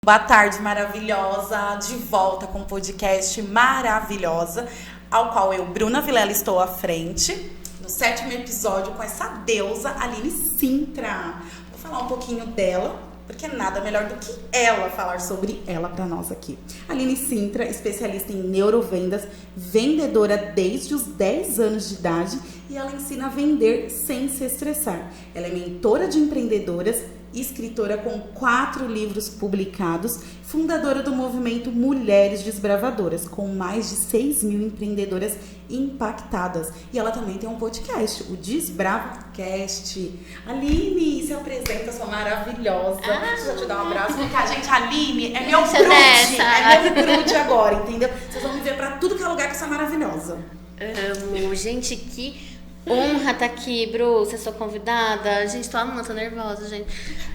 Boa tarde, maravilhosa, de volta com um podcast maravilhosa, ao qual eu, Bruna Vilela, estou à frente, no 7º episódio com essa deusa, Aline Sintra. Vou falar um pouquinho dela, porque nada melhor do que ela falar sobre ela para nós aqui. Aline Sintra, especialista em neurovendas, vendedora desde os 10 anos de idade e ela ensina a vender sem se estressar. Ela é mentora de empreendedoras, escritora com 4 livros publicados, fundadora do movimento Mulheres Desbravadoras, com mais de 6.000 empreendedoras impactadas. E ela também tem um podcast, o DesbravaCast. Aline, se apresenta, sua maravilhosa. Deixa eu te dar um abraço, porque a gente, Aline, é meu grude agora, entendeu? Vocês vão me ver pra tudo que é lugar com essa maravilhosa. Amo, gente, que honra tá aqui, Bru, você é sua convidada. Gente, tô amando, tô nervosa, gente.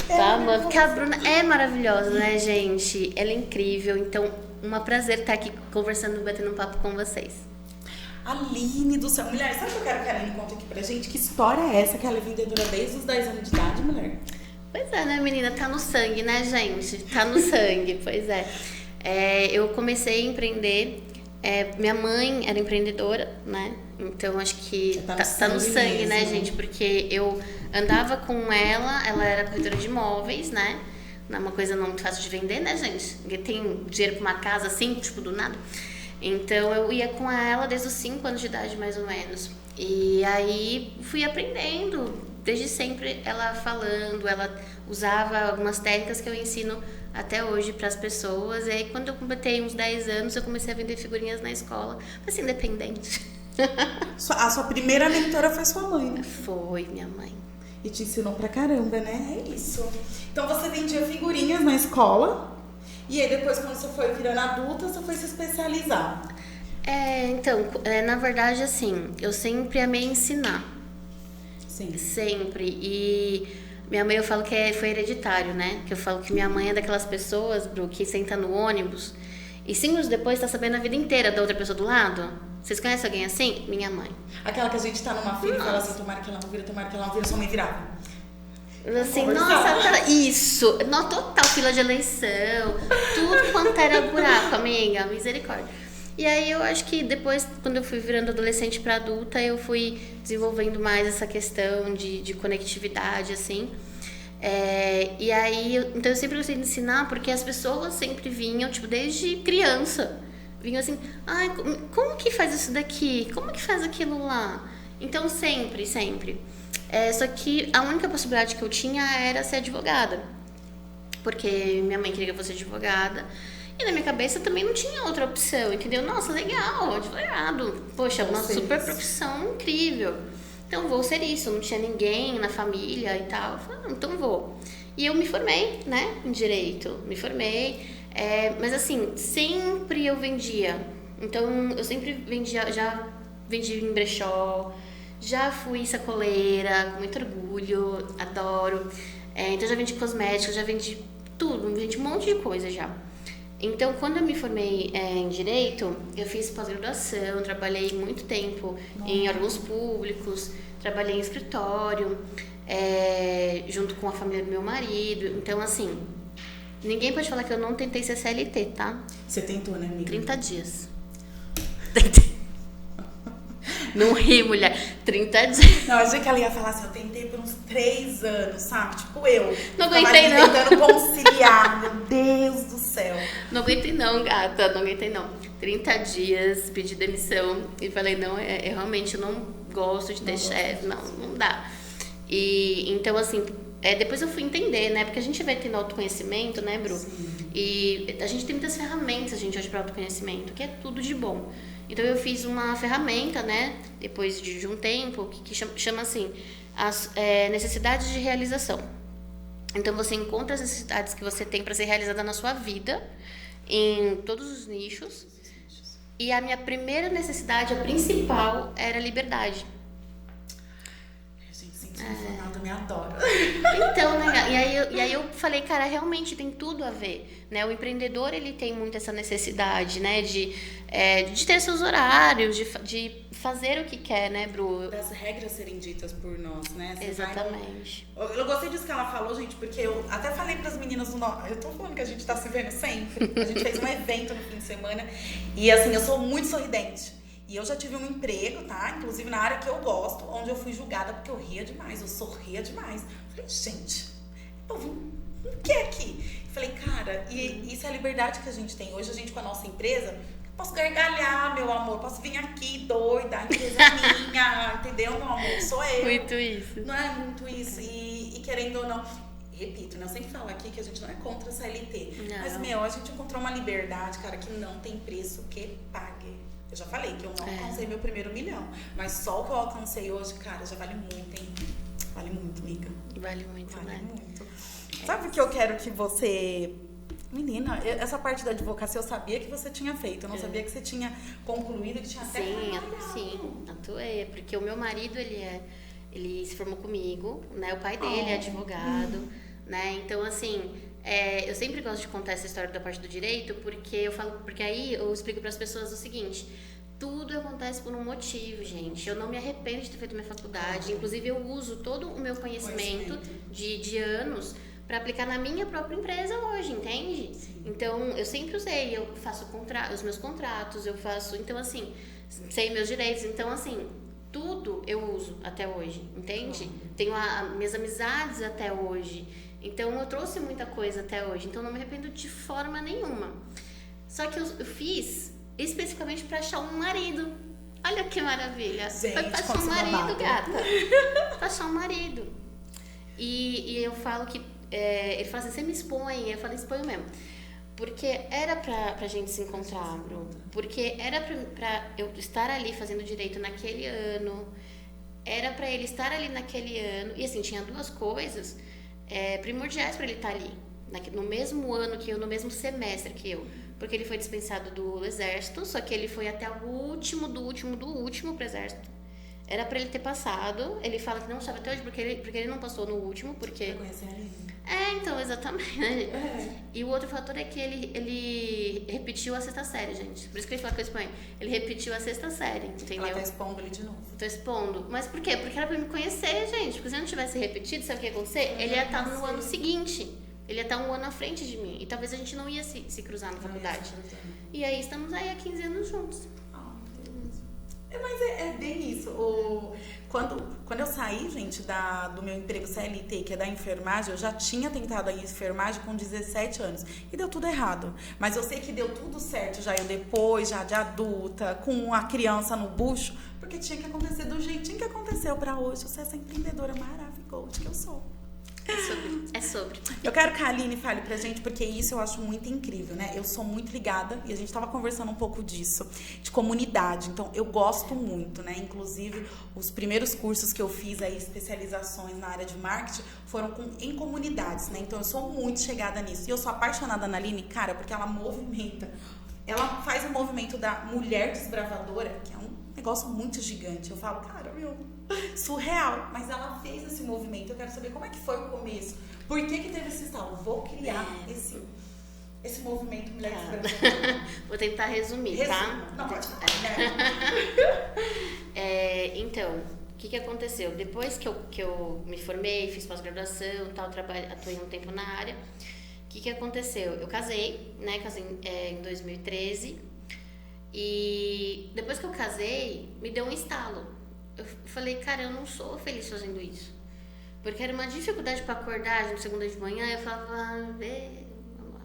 Tô amando, porque a Bruna é maravilhosa, né, gente? Ela é incrível, então, um prazer estar aqui conversando, batendo um papo com vocês. Aline do céu. Mulher, sabe o que eu quero que a Aline conte aqui pra gente? Que história é essa que ela é vendedora desde os 10 anos de idade, mulher? Pois é, né, menina? Tá no sangue, né, gente? Tá no sangue, pois é. Eu comecei a empreender, minha mãe era empreendedora, né? Então, acho que tá no sangue, mesmo, né, gente? Porque eu andava com ela era corretora de imóveis, né? Não é uma coisa não muito fácil de vender, né, gente? Ninguém tem dinheiro pra uma casa assim, tipo, do nada. Então, eu ia com ela desde os 5 anos de idade, mais ou menos. E aí, fui aprendendo, desde sempre, ela falando, ela usava algumas técnicas que eu ensino até hoje para as pessoas. E aí, quando eu completei uns 10 anos, eu comecei a vender figurinhas na escola, assim, independente. A sua primeira mentora foi sua mãe, né? Foi, minha mãe. E te ensinou pra caramba, né? É isso. Então você vendia figurinhas na escola. E aí depois, quando você foi virando adulta, você foi se especializar. Então, na verdade, assim, eu sempre amei ensinar. Sim. Sempre. E minha mãe, eu falo que foi hereditário, né? Que eu falo que minha mãe é daquelas pessoas, Bru, que senta no ônibus e 5 minutos depois tá sabendo a vida inteira da outra pessoa do lado. Vocês conhecem alguém assim? Minha mãe. Aquela que a gente tá numa fila e fala assim, tomara que ela não vira, sua mãe virava. Assim, nossa, isso. Não, total fila de eleição, tudo quanto era buraco, amiga, misericórdia. E aí eu acho que depois, quando eu fui virando adolescente para adulta, eu fui desenvolvendo mais essa questão de conectividade, assim. E aí, então eu sempre gostei de ensinar, porque as pessoas sempre vinham, tipo, desde criança, vinham assim, ai, como que faz isso daqui? Como que faz aquilo lá? Então, sempre. Só que a única possibilidade que eu tinha era ser advogada, porque minha mãe queria que eu fosse advogada. E na minha cabeça também não tinha outra opção, entendeu? Nossa, legal, advogado. Poxa, uma super profissão incrível. Então, vou ser isso. Não tinha ninguém na família e tal. Eu falei, então vou. E eu me formei, né, em Direito. Me formei. Mas assim, sempre eu vendia. Então, eu sempre vendia, já vendi em brechó. Já fui sacoleira, com muito orgulho, adoro. Então, já vendi cosméticos, já vendi tudo. Vendi um monte de coisa já. Então, quando eu me formei em Direito, eu fiz pós-graduação, trabalhei muito tempo em órgãos públicos, trabalhei em escritório, junto com a família do meu marido. Então, assim, ninguém pode falar que eu não tentei ser CLT, tá? Você tentou, né, amiga? 30 dias. Não ri, mulher. 30 dias. Não, eu achei que ela ia falar assim, eu tentei por uns 3 anos, sabe? Tipo eu. Não aguentei, não. Tentando conciliar, meu Deus do céu. Não aguentei não, gata. Não aguentei não. 30 dias, pedi demissão e falei, não, eu realmente não gosto de ter chefe. Não dá. E, então, assim, depois eu fui entender, né? Porque a gente vai tendo autoconhecimento, né, Bru? Sim. E a gente tem muitas ferramentas, gente, hoje para autoconhecimento, que é tudo de bom. Então, eu fiz uma ferramenta, né, depois de um tempo, que chama assim, as necessidades de realização. Então, você encontra as necessidades que você tem para ser realizada na sua vida, em todos os nichos. E a minha primeira necessidade, a principal, era a liberdade. Eu me adoro. Então, né, e aí eu falei, cara, realmente tem tudo a ver, né? O empreendedor, ele tem muito essa necessidade, né, de ter seus horários, de fazer o que quer, né, Bru? Das regras serem ditas por nós, né? Você Exatamente. Eu gostei disso que ela falou, gente, porque eu até falei pras meninas do nosso... Eu tô falando que a gente tá se vendo sempre. A gente fez um evento no fim de semana. E assim, eu sou muito sorridente. E eu já tive um emprego, tá? Inclusive na área que eu gosto, onde eu fui julgada porque eu ria demais, eu sorria demais. Falei, gente, o povo não quer aqui. Falei, cara, e isso é a liberdade que a gente tem. Hoje a gente com a nossa empresa, posso gargalhar, meu amor, posso vir aqui doida, a empresa é minha, entendeu, meu amor? Sou eu. Muito isso. Não é muito isso. E querendo ou não, repito, né? Eu sempre falo aqui que a gente não é contra a CLT. Não. Mas, a gente encontrou uma liberdade, cara, que não tem preço que pague. Eu já falei que eu não alcancei meu primeiro 1 milhão. Mas só o que eu alcancei hoje, cara, já vale muito, hein? Vale muito, amiga. Vale muito, Vale né? muito. Sabe o que eu quero que você... Menina, essa parte da advocacia eu sabia que você tinha feito. Eu não sabia que você tinha concluído, que tinha até trabalhado. Sim, atuei. Porque o meu marido, ele se formou comigo, né? O pai dele é advogado, né? Então, assim, eu sempre gosto de contar essa história da parte do direito, porque aí eu explico para as pessoas o seguinte: tudo acontece por um motivo, gente. Eu não me arrependo de ter feito minha faculdade. Inclusive, eu uso todo o meu conhecimento de anos para aplicar na minha própria empresa hoje, entende? Sim. Então, eu sempre usei, eu faço os meus contratos, eu faço, então assim, sei meus direitos, então assim, tudo eu uso até hoje, entende? Tenho minhas amizades até hoje, então eu trouxe muita coisa até hoje, então não me arrependo de forma nenhuma. Só que eu fiz especificamente para achar um marido. Olha que maravilha! Gente, foi pra achar um marido, gata. Pra achar um marido. E eu falo que ele fala assim, você me expõe? Eu falei, exponho mesmo. Porque era pra gente se encontrar, Bru. Porque era pra eu estar ali fazendo direito naquele ano. Era pra ele estar ali naquele ano. E assim, tinha 2 coisas primordiais pra ele estar ali. No mesmo ano que eu, no mesmo semestre que eu. Porque ele foi dispensado do exército, só que ele foi até o último do último pro exército. Era pra ele ter passado. Ele fala que não sabe até hoje porque ele não passou no último, porque... Pra conhecer a Aline. Então, exatamente. E o outro fator é que ele repetiu a 6ª série, gente. Por isso que ele fala que eu exponho. Ele repetiu a 6ª série, entendeu? Ela tá expondo ele de novo. Tô expondo. Mas por quê? Porque era pra me conhecer, gente. Porque se eu não tivesse repetido, sabe o que ia acontecer? Ele ia estar no ano seguinte. Ele ia estar 1 ano à frente de mim. E talvez a gente não ia se cruzar na faculdade. E aí, estamos aí há 15 anos juntos. Mas é bem isso. Quando eu saí, gente, do meu emprego CLT, que é da enfermagem, eu já tinha tentado a enfermagem com 17 anos. E deu tudo errado. Mas eu sei que deu tudo certo já depois, já de adulta, com a criança no bucho, porque tinha que acontecer do jeitinho que aconteceu pra hoje. Você é essa empreendedora maravilhosa que eu sou. É sobre. Eu quero que a Aline fale pra gente, porque isso eu acho muito incrível, né? Eu sou muito ligada, e a gente tava conversando um pouco disso, de comunidade. Então, eu gosto muito, né? Inclusive, os primeiros cursos que eu fiz aí, especializações na área de marketing, foram em comunidades, né? Então, eu sou muito chegada nisso. E eu sou apaixonada na Aline, cara, porque ela movimenta. Ela faz o movimento da mulher desbravadora, que é um negócio muito gigante. Eu falo, cara, surreal. Mas ela fez esse movimento. Eu quero saber como é que foi o começo. Por que teve esse estalo? Vou criar esse movimento Mulher Desbravadora. Vou tentar resumir, tá? Não, pode falar. Então, o que aconteceu? Depois que eu me formei, fiz pós-graduação, atuei um tempo na área, o que aconteceu? Eu casei, né? Casei em 2013. E depois que eu casei, me deu um estalo. Eu falei, cara, eu não sou feliz fazendo isso. Porque era uma dificuldade para acordar de segunda de manhã. Eu falava, vamos lá.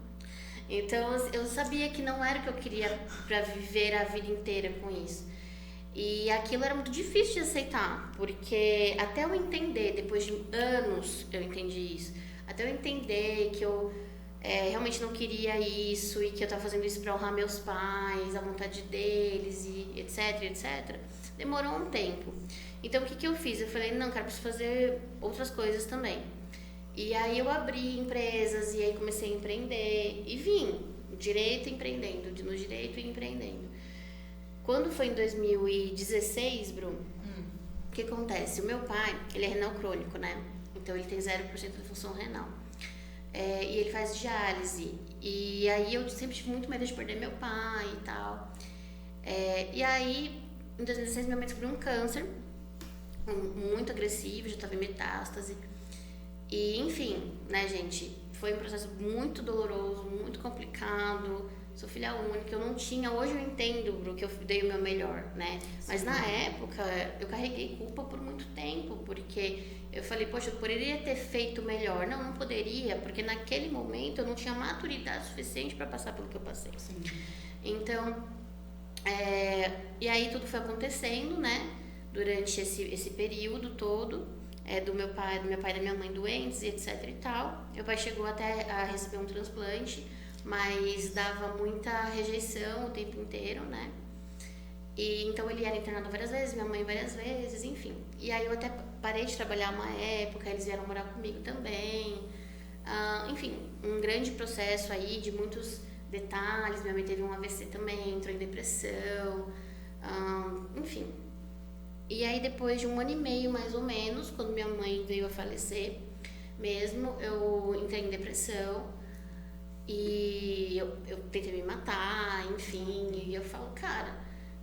Então, eu sabia que não era o que eu queria para viver a vida inteira com isso. E aquilo era muito difícil de aceitar. Porque até eu entender, depois de anos eu entendi isso. Até eu entender que eu realmente não queria isso e que eu tava fazendo isso para honrar meus pais, a vontade deles e etc. Demorou um tempo. Então, o que eu fiz? Eu falei, não, cara, preciso fazer outras coisas também. E aí eu abri empresas e aí comecei a empreender e vim direito empreendendo, no direito e empreendendo. Quando foi em 2016, Bruno, o que acontece? O meu pai, ele é renal crônico, né? Então, ele tem 0% de função renal. E ele faz diálise. E aí eu sempre tive muito medo de perder meu pai e tal. E aí Em 2016, minha mãe descobriu um câncer muito agressivo, já estava em metástase. E, enfim, né, gente, foi um processo muito doloroso, muito complicado. Sou filha única, eu não tinha... Hoje eu entendo, Bru, que eu dei o meu melhor, né? Mas na época, eu carreguei culpa por muito tempo, porque eu falei, poxa, eu poderia ter feito melhor. Não, não poderia, porque naquele momento eu não tinha maturidade suficiente para passar pelo que eu passei. Sim. Então, e aí tudo foi acontecendo, né? Durante esse período todo, do meu pai e da minha mãe doentes e etc e tal. Meu pai chegou até a receber um transplante, mas dava muita rejeição o tempo inteiro, né? E então ele era internado várias vezes, minha mãe várias vezes, enfim. E aí eu até parei de trabalhar uma época, eles vieram morar comigo também. Enfim, um grande processo aí de muitos detalhes. Minha mãe teve um AVC também, entrou em depressão, enfim. E aí depois de 1 ano e meio, mais ou menos, quando minha mãe veio a falecer mesmo, eu entrei em depressão e eu tentei me matar, enfim. E eu falo, cara,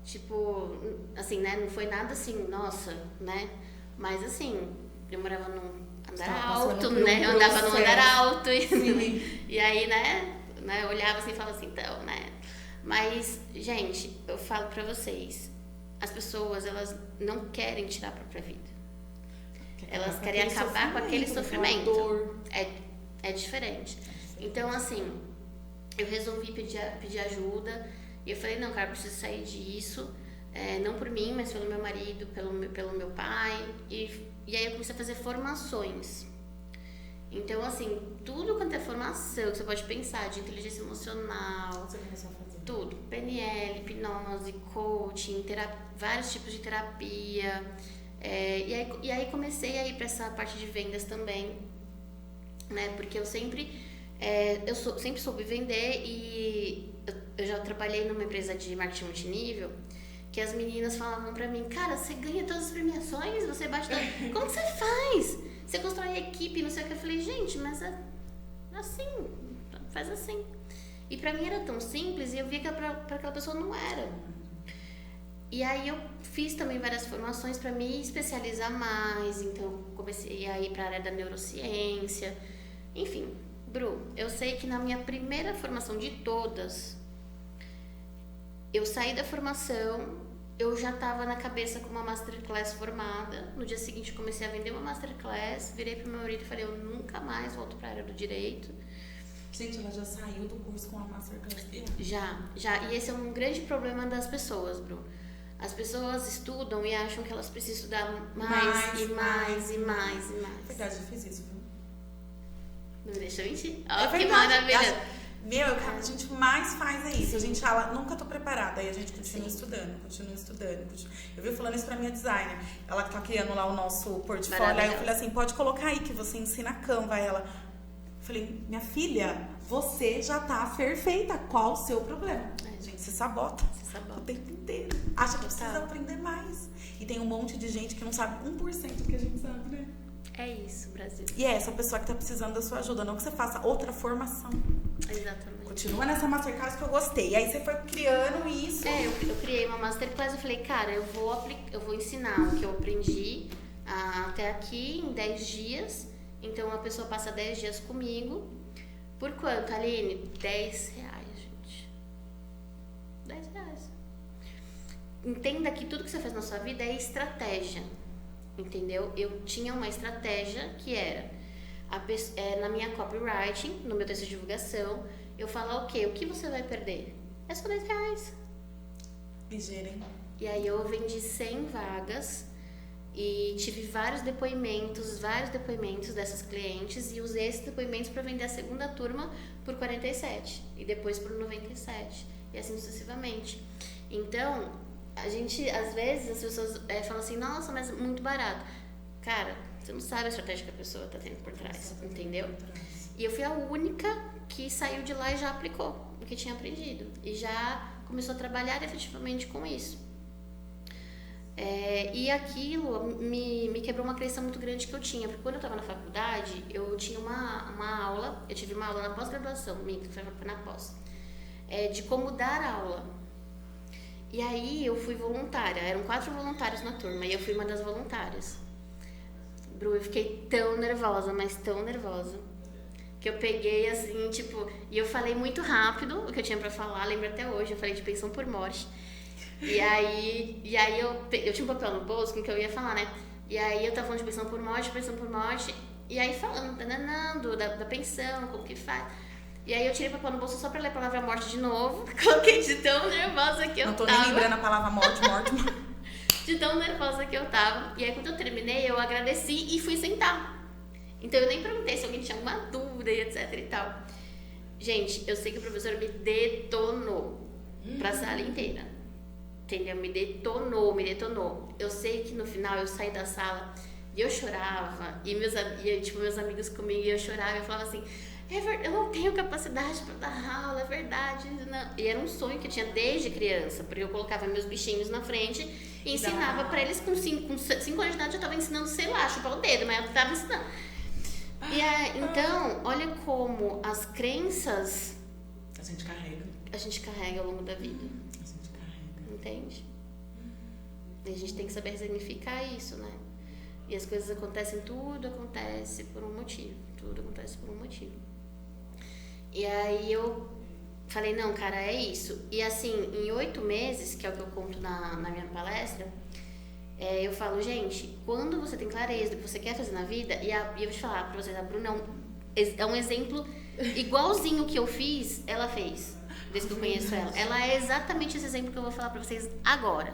tipo, assim, né, não foi nada assim, nossa, né, mas assim, eu morava num andar alto, né, eu andava num andar alto e aí, né, eu olhava assim e falava assim, então, né, mas, gente, eu falo pra vocês, as pessoas, elas não querem tirar a própria vida. Elas querem acabar com aquele sofrimento. É diferente. Então, assim, eu resolvi pedir ajuda. E eu falei, não, cara, eu preciso sair disso. Não por mim, mas pelo meu marido, pelo meu pai. E aí eu comecei a fazer formações. Então, assim, tudo quanto é formação que você pode pensar, de inteligência emocional, Você começou a fazer tudo, PNL, hipnose, coaching, vários tipos de terapia, e aí comecei a ir para essa parte de vendas também, né, porque eu sempre sempre soube vender e eu já trabalhei numa empresa de marketing multinível, que as meninas falavam pra mim, cara, você ganha todas as premiações, você bate como que você faz? Você constrói a equipe, não sei o que. Eu falei, gente, mas é assim, faz assim. E pra mim era tão simples e eu via que pra aquela pessoa não era. E aí eu fiz também várias formações pra me especializar mais, então comecei a ir pra área da neurociência. Enfim, Bru, eu sei que na minha primeira formação de todas, eu saí da formação, eu já tava na cabeça com uma masterclass formada. No dia seguinte eu comecei a vender uma masterclass, virei pro meu marido e falei, eu nunca mais volto pra área do direito. Gente, ela já saiu do curso com a masterclass? Já. E esse é um grande problema das pessoas, Bru. As pessoas estudam e acham que elas precisam estudar mais. É verdade, eu fiz isso, viu? Não me deixa mentir. É que maravilha. A gente mais faz é isso. A gente fala, nunca tô preparada. Aí a gente continua estudando. Eu vi falando isso pra minha designer. Ela que tá criando lá o nosso portfólio. Aí eu falei assim, pode colocar aí que você ensina Canva. Aí ela... Falei, minha filha, você já tá perfeita. Qual o seu problema? Gente, se sabota. O tempo inteiro. Acha que precisa aprender mais. E tem um monte de gente que não sabe 1% do que a gente sabe, né? É isso, Brasil. E é essa pessoa que tá precisando da sua ajuda. Não que você faça outra formação. Exatamente. Continua nessa masterclass que eu gostei. E aí você foi criando isso. Eu criei uma masterclass. Eu falei, cara, eu vou ensinar o que eu aprendi até aqui em 10 dias. Então, a pessoa passa 10 dias comigo. Por quanto, Aline? R$10, gente. R$10. Entenda que tudo que você faz na sua vida é estratégia. Entendeu? Eu tinha uma estratégia que era na minha copywriting, no meu texto de divulgação, eu falar o quê? O que você vai perder? É só R$10. Ligeiro, hein? E aí eu vendi 100 vagas. E tive vários depoimentos dessas clientes e usei esses depoimentos para vender a segunda turma por 47 e depois por 97 e assim sucessivamente. Então, a gente, às vezes, as pessoas falam assim, nossa, mas muito barato. Cara, você não sabe a estratégia que a pessoa tá tendo por trás, entendeu? E eu fui a única que saiu de lá e já aplicou o que tinha aprendido e já começou a trabalhar efetivamente com isso. E aquilo me quebrou uma crença muito grande que eu tinha, porque quando eu estava na faculdade, eu tinha uma aula, eu tive uma aula na pós-graduação, que foi na pós, de como dar aula. E aí eu fui voluntária, eram 4 voluntários na turma, e eu fui uma das voluntárias. Bru, eu fiquei tão nervosa, mas tão nervosa, que eu peguei assim, tipo, e eu falei muito rápido o que eu tinha pra falar, lembro até hoje, eu falei de pensão por morte. E aí eu tinha um papel no bolso com o que eu ia falar, né? E aí eu tava falando de pensão por morte, e aí falando, dananando, da pensão, como que faz. E aí eu tirei o papel no bolso só pra ler a palavra morte de novo, coloquei de tão nervosa que eu tava. Não tô nem lembrando a palavra morte. De tão nervosa que eu tava. E aí quando eu terminei, eu agradeci e fui sentar. Então eu nem perguntei se alguém tinha alguma dúvida e etc e tal. Gente, eu sei que o professor me detonou pra sala inteira. Entendeu? Me detonou. Eu sei que no final eu saí da sala e eu chorava. E meus amigos comigo, e eu chorava e eu falava assim, eu não tenho capacidade pra dar aula, é verdade. Não. E era um sonho que eu tinha desde criança, porque eu colocava meus bichinhos na frente e ensinava pra eles com 5 anos de idade. Eu tava ensinando, sei lá, chupar o dedo, mas eu tava ensinando. Então, olha como as crenças a gente carrega ao longo da vida. Entende? E a gente tem que saber ressignificar isso, né? E as coisas acontecem, tudo acontece por um motivo. E aí eu falei, não, cara, é isso. E assim, em 8 meses, que é o que eu conto na minha palestra, eu falo, gente, quando você tem clareza do que você quer fazer na vida, e eu vou te falar pra vocês, a Bruna é um exemplo igualzinho que eu fiz, ela fez, desde que eu conheço ela. Ela é exatamente esse exemplo que eu vou falar pra vocês agora.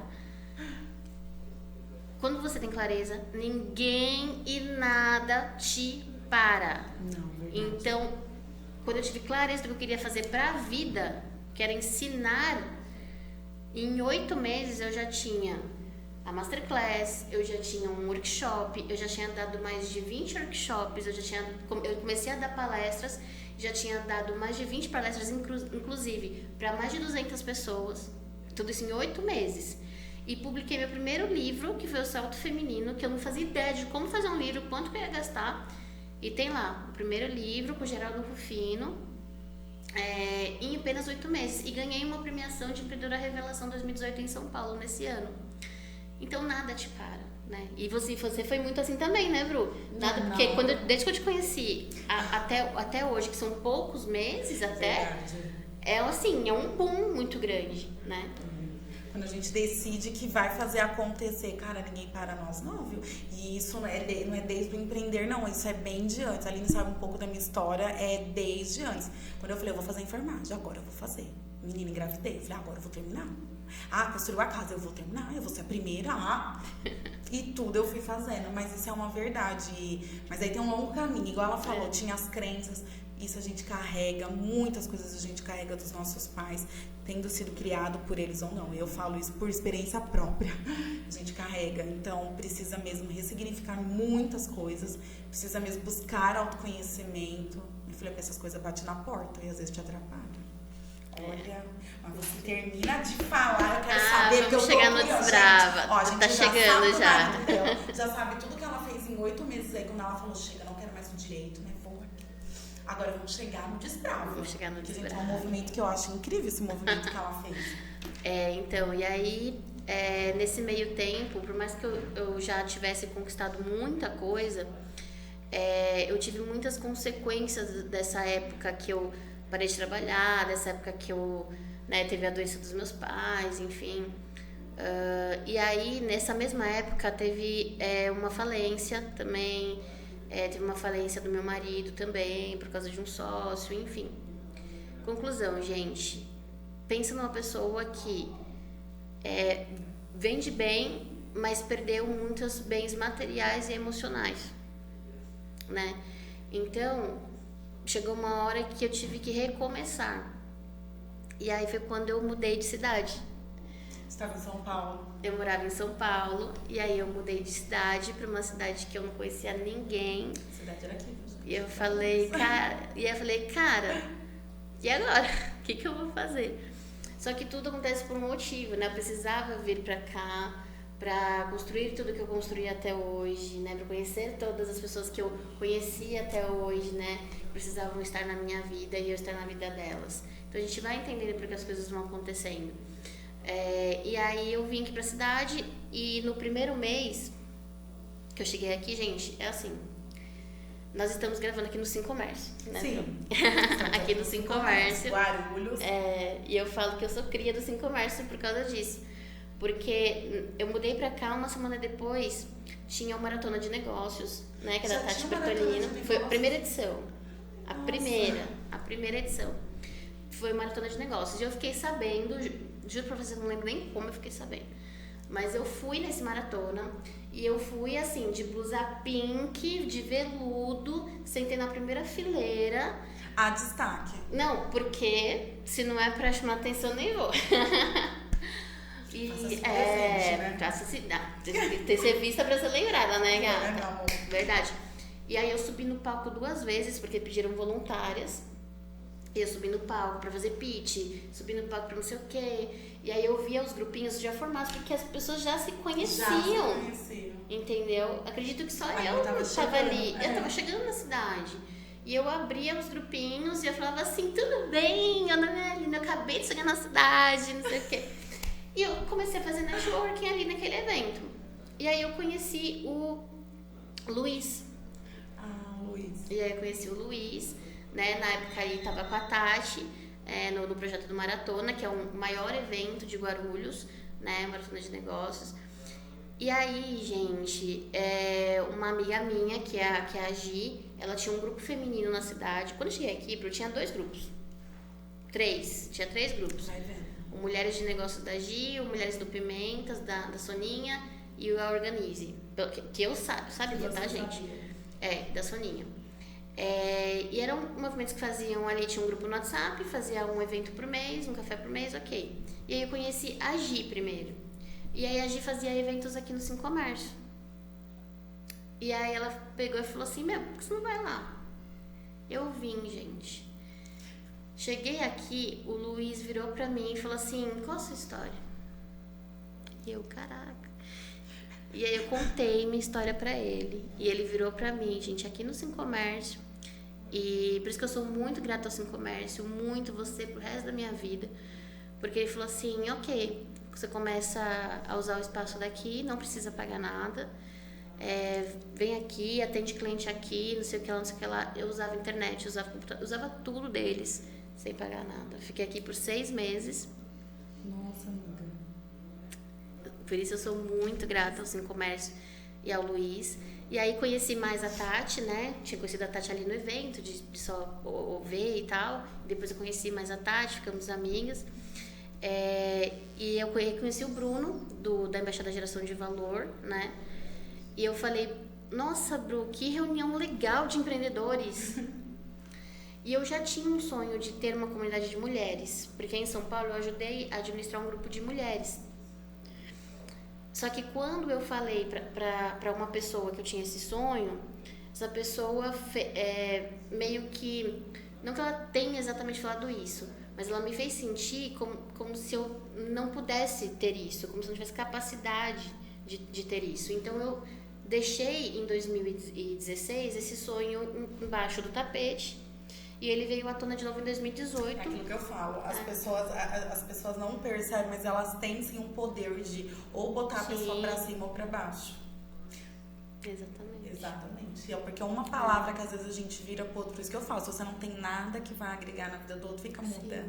Quando você tem clareza, ninguém e nada te para. Não, verdade. Então, quando eu tive clareza do que eu queria fazer pra vida, que era ensinar, em 8 meses eu já tinha a masterclass, eu já tinha um workshop, eu já tinha dado mais de 20 workshops, eu comecei a dar palestras, já tinha dado mais de 20 palestras, inclusive, para mais de 200 pessoas, tudo isso em 8 meses. E publiquei meu primeiro livro, que foi o Salto Feminino, que eu não fazia ideia de como fazer um livro, quanto que eu ia gastar. E tem lá, o primeiro livro, com o Geraldo Rufino, em apenas 8 meses. E ganhei uma premiação de Empreendedora Revelação 2018 em São Paulo, nesse ano. Então, nada te para, né? E você foi muito assim também, né, Bru? Nada, não. Porque desde que eu te conheci até hoje, que são poucos meses até, é um boom muito grande, né? Quando a gente decide que vai fazer acontecer, cara, ninguém para nós não, viu? E isso não é desde o empreender, não. Isso é bem de antes. A Aline sabe um pouco da minha história, é desde antes. Quando eu falei, eu vou fazer enfermagem, agora eu vou fazer. Menina, engravidez, falei, agora eu vou terminar. Construiu a casa, eu vou terminar, eu vou ser a primeira. E tudo eu fui fazendo, mas isso é uma verdade. Mas aí tem um longo caminho, igual ela falou, tinha as crenças. Isso a gente carrega, muitas coisas a gente carrega dos nossos pais, tendo sido criado por eles ou não. Eu falo isso por experiência própria. A gente carrega, então precisa mesmo ressignificar muitas coisas, precisa mesmo buscar autoconhecimento. Minha filha, essas coisas batem na porta e às vezes te atrapalham. Olha, mas você termina de falar, eu quero saber porque eu tô chegar no desbrava. Ó, a gente tá chegando já. Já sabe tudo que ela fez em 8 meses aí, quando ela falou, chega, não quero mais o direito, né? Agora vamos chegar no desbravo. Vamos chegar no desbravo. Gente, é um movimento que eu acho incrível, esse movimento que ela fez. Então, e aí, nesse meio tempo, por mais que eu já tivesse conquistado muita coisa, eu tive muitas consequências dessa época que eu parei de trabalhar, dessa época que eu teve a doença dos meus pais, enfim. E aí, nessa mesma época, teve uma falência também. Teve uma falência do meu marido também, por causa de um sócio, enfim. Conclusão, gente. Pensa numa pessoa que vende bem, mas perdeu muitos bens materiais e emocionais, né? Então, chegou uma hora que eu tive que recomeçar. E aí foi quando eu mudei de cidade. Você estava em São Paulo? Eu morava em São Paulo, e aí eu mudei de cidade para uma cidade que eu não conhecia ninguém. A cidade era aqui. E eu falei, cara, e agora? O que eu vou fazer? Só que tudo acontece por um motivo, né? Eu precisava vir para cá para construir tudo que eu construí até hoje, né? Para conhecer todas as pessoas que eu conheci até hoje, né? Precisavam estar na minha vida e eu estar na vida delas. Então a gente vai entendendo porque as coisas vão acontecendo. E aí eu vim aqui pra cidade e no primeiro mês que eu cheguei aqui, gente, é assim, nós estamos gravando aqui no Sim Comércio, né? Sim. Aqui no Sim Comércio. Guarulhos. E eu falo que eu sou cria do Sim Comércio por causa disso. Porque eu mudei pra cá, uma semana depois, tinha o Maratona de Negócios, né? Que é da Tati Bertolino. Foi a primeira edição. A primeira edição. Foi Maratona de Negócios. E eu fiquei sabendo, juro pra você, não lembro nem como eu fiquei sabendo. Mas eu fui nesse maratona e eu fui assim, de blusa pink, de veludo, sentei na primeira fileira. A destaque. Não, porque se não é pra chamar atenção, nem vou. E tem que ser vista pra ser lembrada, né, gata? Verdade. E aí eu subi no palco 2 vezes, porque pediram voluntárias. E eu subi no palco pra fazer pitch, subi no palco pra não sei o quê. E aí eu via os grupinhos já formados, porque as pessoas já se conheciam. Entendeu? Acredito que só eu tava ali. Eu tava chegando na cidade. E eu abria os grupinhos e eu falava assim, tudo bem, meu nome é Aline, eu acabei de chegar na cidade, não sei o quê. E eu comecei a fazer networking ali naquele evento. E aí eu conheci o Luiz. Luiz. E aí eu conheci o Luiz, né? Na época aí tava com a Tati, no projeto do Maratona, que é o maior evento de Guarulhos, né? Maratona de Negócios. E aí, gente, uma amiga minha, que é a Gi, ela tinha um grupo feminino na cidade. Quando eu cheguei aqui, eu tinha 2 grupos. 3. Tinha 3 grupos. Vai vendo. O Mulheres de Negócios da Gi, o Mulheres do Pimentas, da Soninha, e o A Organize. Que eu sabia, tá, gente? Da Soninha. E eram movimentos que faziam ali, tinha um grupo no WhatsApp, fazia um evento por mês, um café por mês, ok. E aí eu conheci a Gi primeiro. E aí a Gi fazia eventos aqui no Sim Comércio. E aí ela pegou e falou assim, por que você não vai lá? Eu vim, gente. Cheguei aqui, o Luiz virou pra mim e falou assim, qual a sua história? E eu, caraca. E aí eu contei minha história pra ele. E ele virou pra mim, gente, aqui no Sim Comércio. E por isso que eu sou muito grata ao Sim Comércio, muito você pro resto da minha vida. Porque ele falou assim, ok, você começa a usar o espaço daqui, não precisa pagar nada. Vem aqui, atende cliente aqui, não sei o que lá, não sei o que lá. Eu usava internet, usava computador, usava tudo deles, sem pagar nada. Fiquei aqui por 6 meses. Nossa, amiga. Por isso eu sou muito grata ao Sim Comércio e ao Luiz. E aí conheci mais a Tati, né? Tinha conhecido a Tati ali no evento, de só ver e tal. Depois eu conheci mais a Tati, ficamos amigas. E eu conheci o Bruno, da Embaixada da Geração de Valor, né? E eu falei, nossa, Bru, que reunião legal de empreendedores. E eu já tinha um sonho de ter uma comunidade de mulheres, porque em São Paulo eu ajudei a administrar um grupo de mulheres. Só que quando eu falei pra uma pessoa que eu tinha esse sonho, essa pessoa meio que... Não que ela tenha exatamente falado isso, mas ela me fez sentir como se eu não pudesse ter isso, como se eu não tivesse capacidade de ter isso. Então eu deixei em 2016 esse sonho embaixo do tapete e ele veio à tona de novo em 2018. É aquilo que eu falo, as pessoas não percebem, mas elas têm sim um poder de ou botar a pessoa pra cima ou pra baixo. Exatamente. Porque é uma palavra que às vezes a gente vira pro outro. Por isso que eu falo, se você não tem nada que vai agregar na vida do outro, fica muda.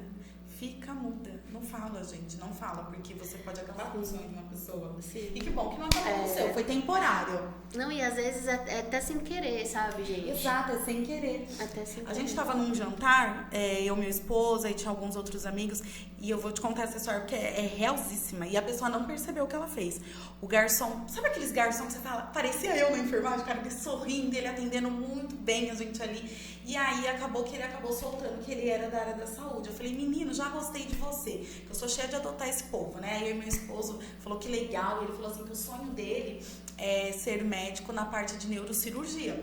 Fica muda. Não fala, gente. Não fala, porque você pode acabar com o sonho de uma pessoa. Sim. E que bom que não acabou com o seu. Foi temporário. Não, e às vezes é até sem querer, sabe, gente? Exato, é sem querer. Até sem querer. A gente tava num jantar, eu, meu esposo, e tinha alguns outros amigos, e eu vou te contar essa história porque é realzíssima. E a pessoa não percebeu o que ela fez. O garçom, sabe aqueles garçons que você fala? Parecia eu na enfermagem, cara, ele sorrindo, ele atendendo muito bem a gente ali. E aí acabou que ele acabou soltando que ele era da área da saúde. Eu falei, menino, já gostei de você. Eu sou cheia de adotar esse povo, né? Eu e meu esposo falou que legal. E ele falou assim que o sonho dele é ser médico na parte de neurocirurgia.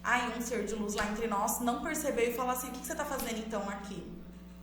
Aí um ser de luz lá entre nós não percebeu e falou assim, o que você tá fazendo então aqui?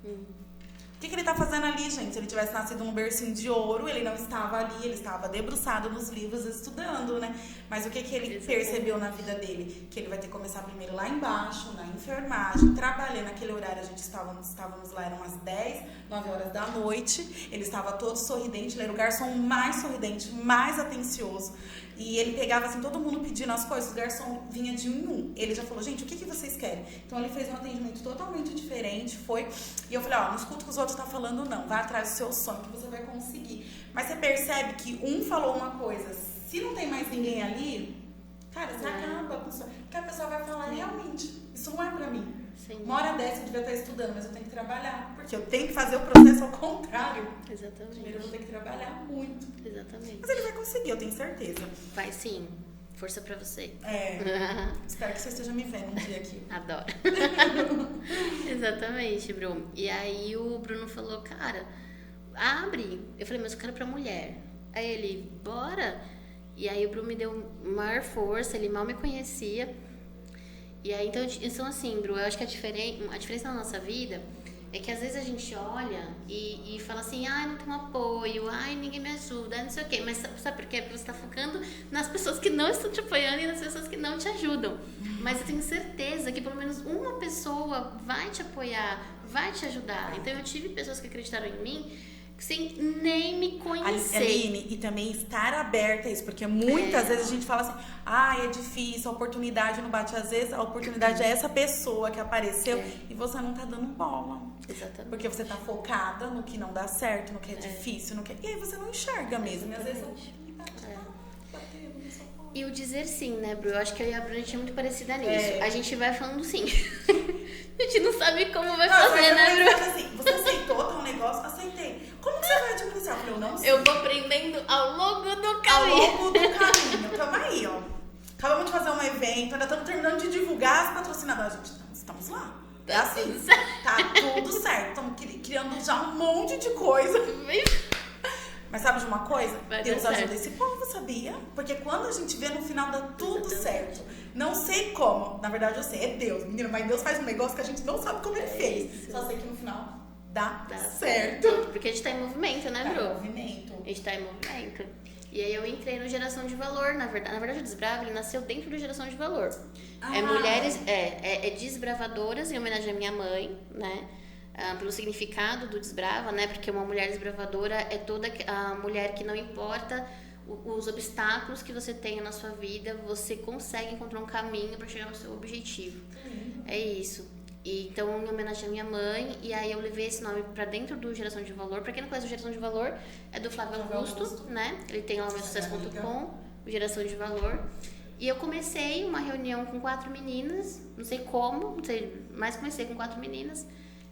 Por que ele tá fazendo ali, gente? Se ele tivesse nascido num bercinho de ouro, ele não estava ali, ele estava debruçado nos livros estudando, né? Mas o que ele percebeu na vida dele? Que ele vai ter que começar primeiro lá embaixo, na enfermagem, trabalhando naquele horário, a gente estávamos lá, eram umas 10, 9 horas da noite, ele estava todo sorridente, ele era o garçom mais sorridente, mais atencioso, e ele pegava assim, todo mundo pedindo as coisas, o garçom vinha de um em um. Ele já falou, gente, o que vocês querem? Então ele fez um atendimento totalmente diferente, foi, e eu falei, ó, não escuta o que os outros estão falando não, vai atrás do seu sonho que você vai conseguir. Mas você percebe que um falou uma coisa, se não tem mais ninguém ali, cara, você acaba com isso, porque a pessoa vai falar, realmente, isso não é pra mim. Sim. Uma hora dessa eu devia estar estudando, mas eu tenho que trabalhar, porque eu tenho que fazer o processo ao contrário. Exatamente. Primeiro eu vou ter que trabalhar muito. Exatamente. Mas ele vai conseguir, eu tenho certeza. Vai sim. Força pra você. Espero que você esteja me vendo um dia aqui. Adoro. Exatamente, Bruno. E aí o Bruno falou, cara, abre. Eu falei, mas eu quero pra mulher. Aí ele, bora. E aí o Bruno me deu maior força, ele mal me conhecia. E aí, então assim, Bruno, eu acho que a diferença na nossa vida é que às vezes a gente olha e fala assim, ai, não tenho apoio, ai, ninguém me ajuda, não sei o quê. Mas sabe por quê? Porque você tá focando nas pessoas que não estão te apoiando e nas pessoas que não te ajudam. Mas eu tenho certeza que pelo menos uma pessoa vai te apoiar, vai te ajudar. Então eu tive pessoas que acreditaram em mim sem nem me conhecer. Aline, e também estar aberta a isso, porque muitas vezes a gente fala assim, é difícil, a oportunidade não bate. Às vezes a oportunidade é essa pessoa que apareceu e você não tá dando bola. Exatamente. Porque você tá focada no que não dá certo, no que é difícil, no que... E aí você não enxerga mesmo. E às vezes a oportunidade bateu na sua porta. E o dizer sim, né, Bru? Eu acho que eu e a Bruna a gente é muito parecida nisso. A gente vai falando sim. A gente não sabe como vai fazer, né, Bru? Assim, você aceitou tal negócio? Aceitei. Como que você vai administrar? Eu falei, eu não sei. Eu vou aprendendo ao longo do caminho. Ao longo do caminho. Tamo aí, ó. Acabamos de fazer um evento, ainda estamos terminando de divulgar as patrocinadoras. Gente, estamos lá. É assim, tá tudo certo. Estamos criando já um monte de coisa. Mas sabe de uma coisa? Deus ajuda esse povo, sabia? Porque quando a gente vê no final dá tudo certo. Não sei como. Na verdade eu sei, é Deus, menino. Mas Deus faz um negócio que a gente não sabe como ele fez. Isso. Só sei que no final dá certo. Porque a gente tá em movimento, né, Bru? Tá em movimento. A gente tá em movimento. E aí eu entrei no Geração de Valor, na verdade o Desbrava, ele nasceu dentro do Geração de Valor. É mulheres, desbravadoras, em homenagem à minha mãe, né? Pelo significado do Desbrava, né? Porque uma mulher desbravadora é toda a mulher que não importa os obstáculos que você tenha na sua vida, você consegue encontrar um caminho para chegar no seu objetivo. É isso. E, então, em homenagem à minha mãe, e aí eu levei esse nome pra dentro do Geração de Valor. Pra quem não conhece o Geração de Valor, é do Flávio Augusto, né? Ele tem lá o meusucesso.com, o Geração de Valor. E eu comecei uma reunião com 4 meninas, não sei como, não sei, mas comecei com 4 meninas.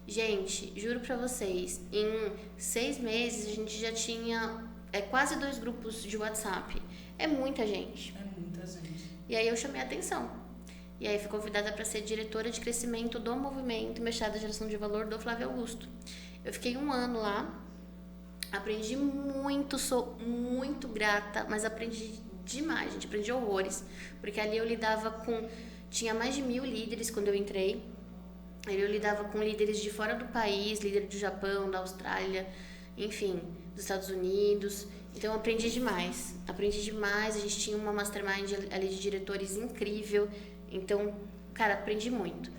Gente, juro pra vocês, em 6 meses a gente já tinha quase 2 grupos de WhatsApp. É muita gente. É muita gente. E aí eu chamei a atenção. E aí fui convidada para ser diretora de crescimento do movimento Mexada Geração de Valor do Flávio Augusto. Eu fiquei 1 ano lá, aprendi muito, sou muito grata, mas aprendi demais, gente, aprendi horrores. Porque ali eu lidava com... Tinha mais de 1000 líderes quando eu entrei. Eu lidava com líderes de fora do país, líder do Japão, da Austrália, enfim, dos Estados Unidos. Então eu aprendi demais, a gente tinha uma mastermind ali de diretores incrível. Então, cara, aprendi muito.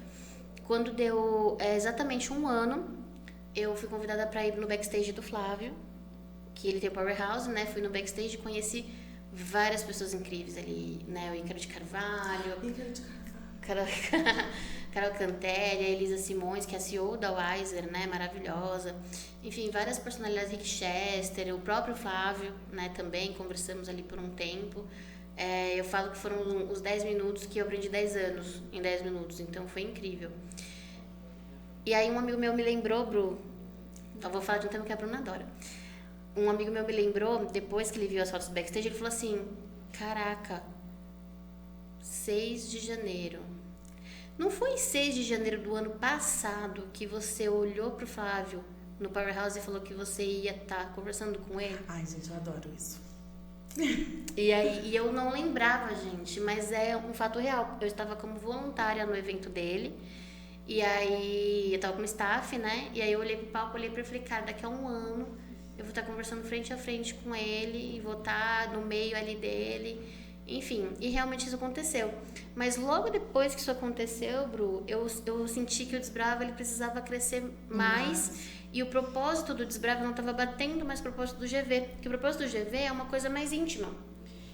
Quando deu exatamente 1 ano, eu fui convidada para ir no backstage do Flávio, que ele tem o Powerhouse, né? Fui no backstage e conheci várias pessoas incríveis ali, né? O Ícaro de Carvalho, Carol Cantéria, Elisa Simões, que é a CEO da Wiser, né? Maravilhosa. Enfim, várias personalidades, Rick Chester, o próprio Flávio, né? Também conversamos ali por um tempo. Eu falo que foram os 10 minutos que eu aprendi 10 anos em 10 minutos, então foi incrível. E aí um amigo meu me lembrou, Bru, eu vou falar de um tema que a Bruna adora. Um amigo meu me lembrou, depois que ele viu as fotos do backstage, ele falou assim, caraca, 6 de janeiro. Não foi 6 de janeiro do ano passado que você olhou pro Flávio no Powerhouse e falou que você ia estar conversando com ele? Ai, gente, eu adoro isso. E eu não lembrava, gente, mas é um fato real. Eu estava como voluntária no evento dele E aí eu tava como staff, né? E aí eu olhei pro palco, olhei pra ele e falei, cara, daqui a 1 ano eu vou estar conversando frente a frente com ele e vou estar no meio ali dele. Enfim, e realmente isso aconteceu. Mas logo depois que isso aconteceu, Bru, eu senti que o Desbrava ele precisava crescer mais. E o propósito do Desbrava não estava batendo mais o propósito do GV. Porque o propósito do GV é uma coisa mais íntima.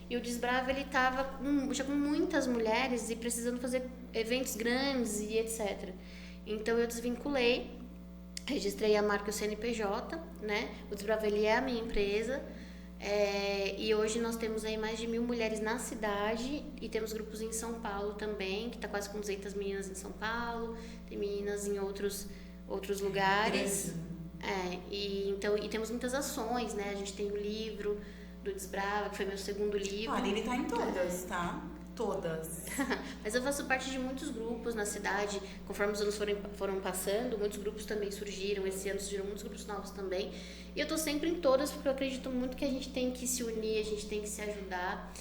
E o Desbrava, ele estava já com muitas mulheres e precisando fazer eventos grandes e etc. Então eu desvinculei, registrei a marca, o CNPJ, né? O Desbrava, ele é a minha empresa. E hoje nós temos aí mais de 1.000 mulheres na cidade e temos grupos em São Paulo também, que está quase com 200 meninas em São Paulo, tem meninas em outros lugares. E temos muitas ações, né? A gente tem o livro do Desbrava, que foi meu segundo livro. A Aline tá em todas, tá? Todas. Mas eu faço parte de muitos grupos na cidade. Conforme os anos foram passando, muitos grupos também surgiram. Esse ano surgiram muitos grupos novos também. E eu tô sempre em todas, porque eu acredito muito que a gente tem que se unir, a gente tem que se ajudar.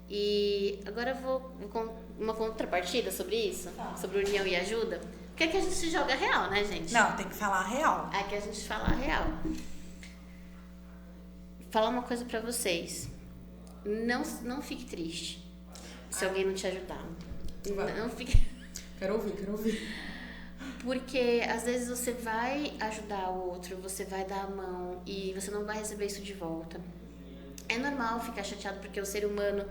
E agora eu vou com uma contrapartida sobre isso, sobre união e ajuda. Porque aqui a gente se joga real, né, gente? Não, tem que falar a real. Aqui a gente fala a real. Falar uma coisa pra vocês. Não fique triste se alguém não te ajudar. Não fique... Quero ouvir. Porque às vezes você vai ajudar o outro, você vai dar a mão e você não vai receber isso de volta. É normal ficar chateado porque o ser humano...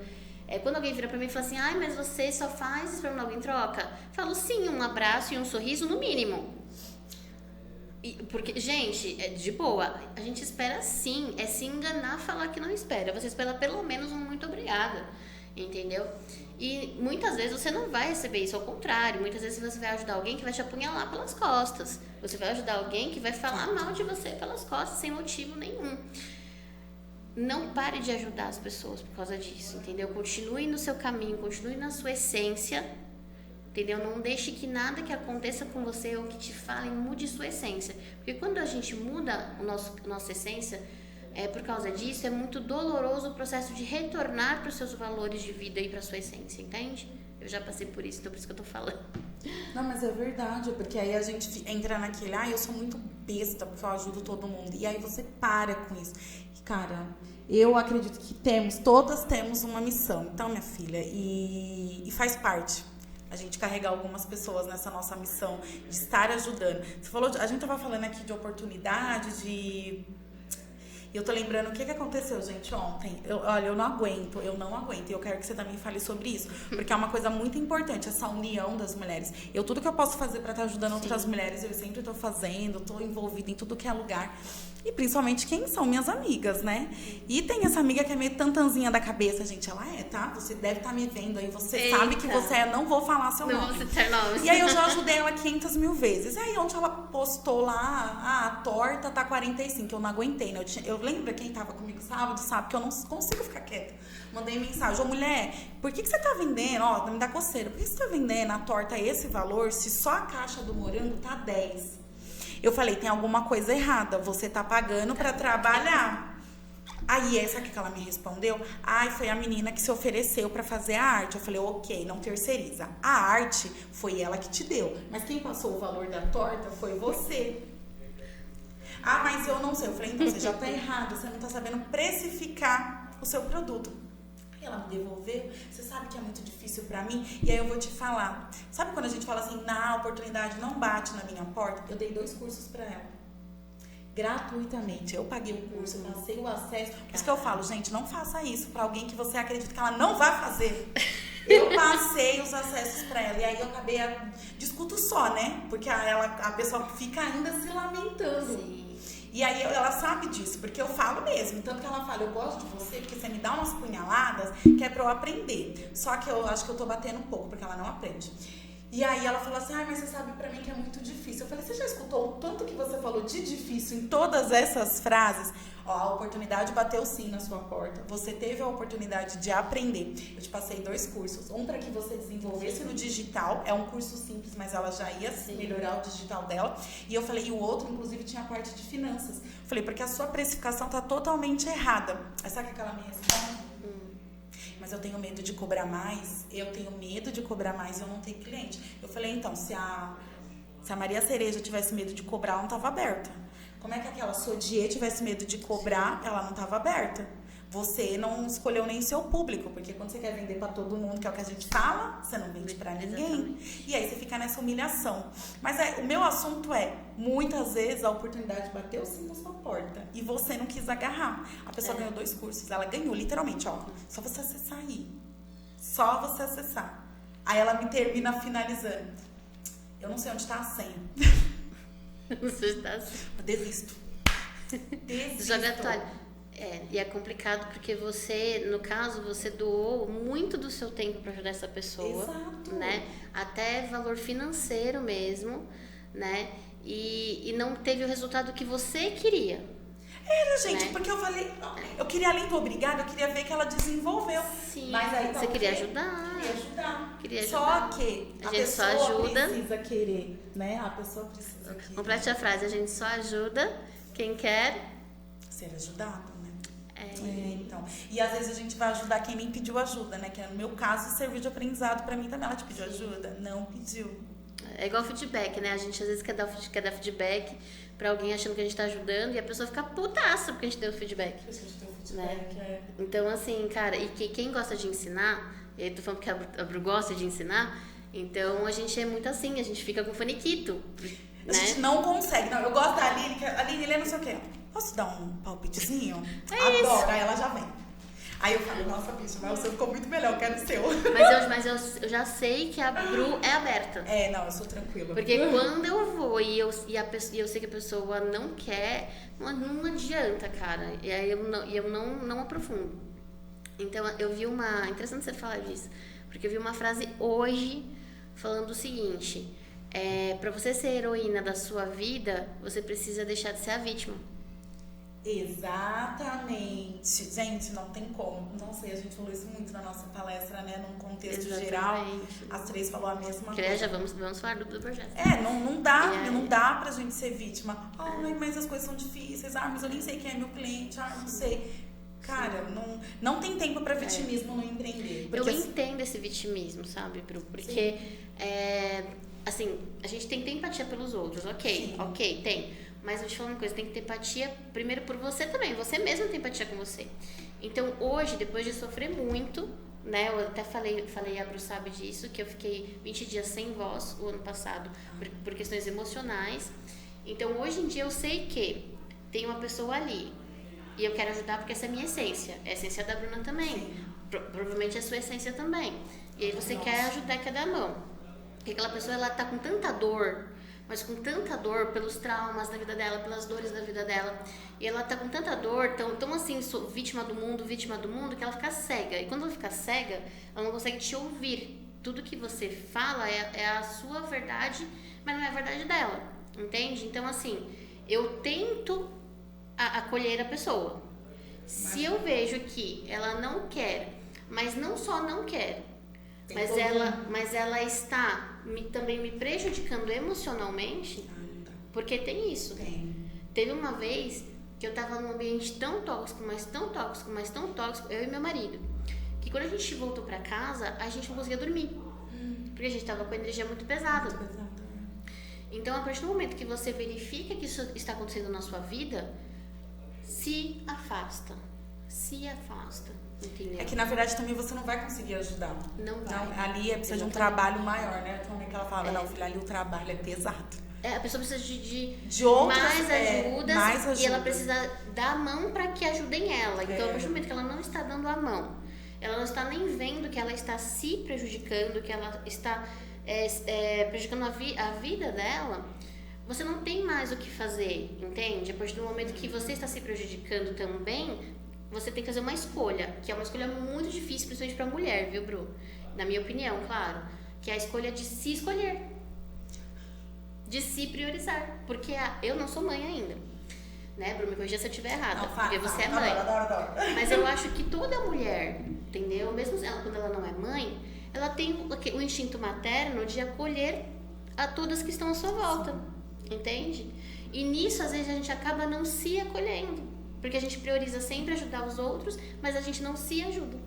quando alguém vira pra mim e fala assim, mas você só faz isso pra mim em troca? Falo, sim, um abraço e um sorriso no mínimo. Porque, gente, de boa, a gente espera sim, é se enganar falar que não espera. Você espera pelo menos um muito obrigada, entendeu? E muitas vezes você não vai receber isso, ao contrário. Muitas vezes você vai ajudar alguém que vai te apunhalar pelas costas. Você vai ajudar alguém que vai falar mal de você pelas costas, sem motivo nenhum. Não pare de ajudar as pessoas por causa disso, entendeu? Continue no seu caminho, continue na sua essência, entendeu? Não deixe que nada que aconteça com você ou que te falem mude sua essência. Porque quando a gente muda a nossa essência, por causa disso, é muito doloroso o processo de retornar para os seus valores de vida e para a sua essência, entende? Eu já passei por isso, então por isso que eu tô falando. Não, mas é verdade, porque aí a gente entra naquele, eu sou muito besta porque eu ajudo todo mundo. E aí você para com isso. E, cara, eu acredito que todas temos uma missão. Então, minha filha, e faz parte a gente carregar algumas pessoas nessa nossa missão de estar ajudando. Você falou, a gente tava falando aqui de oportunidade, de... E eu tô lembrando o que aconteceu, gente, ontem. Eu não aguento. E eu quero que você também fale sobre isso. Porque é uma coisa muito importante, essa união das mulheres. Tudo que eu posso fazer pra estar ajudando outras mulheres, eu sempre tô fazendo, tô envolvida em tudo que é lugar. E principalmente quem são minhas amigas, né? E tem essa amiga que é meio tantanzinha da cabeça, gente. Ela tá? Você deve estar me vendo aí. Você sabe que você é, não vou falar seu nome. Não vou citar nomes. E aí eu já ajudei ela 500 mil vezes. E aí ontem ela postou lá, a torta tá 45, eu não aguentei, né? Eu lembro quem tava comigo sábado, sabe que eu não consigo ficar quieta. Mandei mensagem, mulher, por que você tá vendendo, me dá coceira, por que você tá vendendo a torta a esse valor se só a caixa do morango tá 10? Eu falei, tem alguma coisa errada, você tá pagando pra trabalhar. Aí, essa que ela me respondeu, foi a menina que se ofereceu pra fazer a arte. Eu falei, ok, não terceiriza. A arte foi ela que te deu, mas quem passou o valor da torta foi você. Mas eu não sei. Eu falei, então você já tá errado, você não tá sabendo precificar o seu produto. Aí ela me devolveu, você sabe que é muito difícil pra mim, e aí eu vou te falar. Sabe quando a gente fala assim, a oportunidade não bate na minha porta? Eu dei 2 cursos pra ela. Gratuitamente. Eu paguei o curso, passei o acesso. Por isso que eu falo, gente, não faça isso pra alguém que você acredita que ela não vai fazer. Eu passei os acessos pra ela. E aí eu acabei... Discuto só, né? Porque a pessoa fica ainda se lamentando. Sim. E aí ela sabe disso, porque eu falo mesmo. Tanto que ela fala, eu gosto de você, porque você me dá umas punhaladas que é pra eu aprender. Só que eu acho que eu tô batendo um pouco, porque ela não aprende. E aí ela falou assim, mas você sabe pra mim que é muito difícil. Eu falei, você já escutou o tanto que você falou de difícil em todas essas frases? A oportunidade bateu sim na sua porta. Você teve a oportunidade de aprender. Eu te passei 2 cursos. Um para que você desenvolvesse no digital. É um curso simples, mas ela já ia melhorar o digital dela. E eu falei, e o outro, inclusive, tinha a parte de finanças. Eu falei, porque a sua precificação tá totalmente errada. Aí sabe o que ela me responde? Mas eu tenho medo de cobrar mais, eu não tenho cliente. Eu falei, então, se a Se a Maria Cereja tivesse medo de cobrar, ela não tava aberta. Como é que aquela Sodier tivesse medo de cobrar, ela não tava aberta. Você não escolheu nem seu público, porque quando você quer vender pra todo mundo, que é o que a gente fala, você não vende pra ninguém. Exatamente. E aí você fica nessa humilhação. Mas o meu assunto muitas vezes a oportunidade bateu sim na sua porta e você não quis agarrar. A pessoa ganhou 2 cursos, ela ganhou literalmente, ó, só você acessar aí. Só você acessar. Aí ela me termina finalizando. Eu não sei onde tá a senha. Não sei se tá assim. Desisto. Joga a toalha. E é complicado porque você, no caso, você doou muito do seu tempo para ajudar essa pessoa. Exato. Né? Até valor financeiro mesmo, né? E não teve o resultado que você queria. Era, gente, né? porque eu falei, eu queria, além do obrigado, eu queria ver que ela desenvolveu. Sim, mas aí você queria ajudar. Queria ajudar. Só que a gente só ajuda. Precisa querer, né? A pessoa precisa querer. Complete a frase, a gente só ajuda quem quer ser ajudado, né? Então. E às vezes a gente vai ajudar quem nem pediu ajuda, né? Que no meu caso serviu de aprendizado pra mim também. Ela te pediu ajuda? Não pediu. É igual feedback, né? A gente às vezes quer dar feedback pra alguém achando que a gente tá ajudando e a pessoa fica putaça porque a gente deu feedback. Né? Então, assim, cara, e quem gosta de ensinar, e aí tô falando que a Bru gosta de ensinar, então a gente é muito assim, a gente fica com faniquito. A gente não consegue. Não, eu gosto da Aline, que a Aline lê não sei o quê. Posso dar um palpitezinho? É Adoro. isso. Aí ela já vem. Aí eu falo, nossa, bicho, mas o seu ficou muito melhor, eu quero o seu. Mas eu já sei que a Bru é aberta. Não, eu sou tranquila. Porque quando eu vou e eu sei que a pessoa não quer, não adianta, cara. E aí eu não aprofundo. Então eu vi interessante você falar disso, porque eu vi uma frase hoje falando o seguinte: pra você ser heroína da sua vida, você precisa deixar de ser a vítima. Exatamente. Gente, não tem como. Não sei, a gente falou isso muito na nossa palestra, né? Num contexto Exatamente. geral. As 3 falou a mesma coisa. Já vamos falar do projeto. Não dá pra gente ser vítima. Ai, mas as coisas são difíceis. Mas eu nem sei quem é meu cliente. Não sei. Cara, não tem tempo pra vitimismo no empreender. Eu entendo esse vitimismo, sabe, Bru? Porque, assim, a gente tem que ter empatia pelos outros. Ok, tem. Mas eu te falo uma coisa, tem que ter empatia primeiro por você também. Você mesmo tem empatia com você. Então, hoje, depois de sofrer muito, né? Eu até falei, a Bru sabe disso, que eu fiquei 20 dias sem voz o ano passado, por questões emocionais. Então, hoje em dia, eu sei que tem uma pessoa ali e eu quero ajudar porque essa é a minha essência. É a essência da Bruna também. Provavelmente é a sua essência também. E aí você quer ajudar, quer dar a mão. Porque aquela pessoa, ela tá com tanta dor, mas com tanta dor pelos traumas da vida dela, pelas dores da vida dela. E ela tá com tanta dor, tão assim, vítima do mundo, que ela fica cega. E quando ela fica cega, ela não consegue te ouvir. Tudo que você fala é a sua verdade, mas não é a verdade dela. Entende? Então, assim, eu tento acolher a pessoa. Se eu vejo que ela não quer, mas não só não quer, mas ela está também me prejudicando emocionalmente, porque tem isso. Teve uma vez que eu tava num ambiente tão tóxico, eu e meu marido, que quando a gente voltou pra casa, a gente não conseguia dormir, porque a gente tava com a energia muito pesada. Então, a partir do momento que você verifica que isso está acontecendo na sua vida, se afasta, entendeu? É que na verdade também você não vai conseguir ajudar. Não vai. Ali precisa de um trabalho maior, né? Também que ela falava, não, filha, ali o trabalho é pesado. A pessoa precisa de outras, mais ajuda, e ela precisa dar a mão para que ajudem ela. Então, a partir do momento que ela não está dando a mão, ela não está nem vendo que ela está se prejudicando, que ela está prejudicando a vida dela, você não tem mais o que fazer, entende? A partir do momento que você está se prejudicando também, você tem que fazer uma escolha, que é uma escolha muito difícil, principalmente para mulher, viu, Bru? Na minha opinião, claro, que é a escolha de se escolher, de se priorizar, porque eu não sou mãe ainda, né, Bru? Me corrija se eu estiver errada, porque você é mãe. Adoro. Mas eu acho que toda mulher, entendeu? Mesmo ela, quando ela não é mãe, ela tem o instinto materno de acolher a todas que estão à sua volta, entende? E nisso, às vezes, a gente acaba não se acolhendo, porque a gente prioriza sempre ajudar os outros, mas a gente não se ajuda.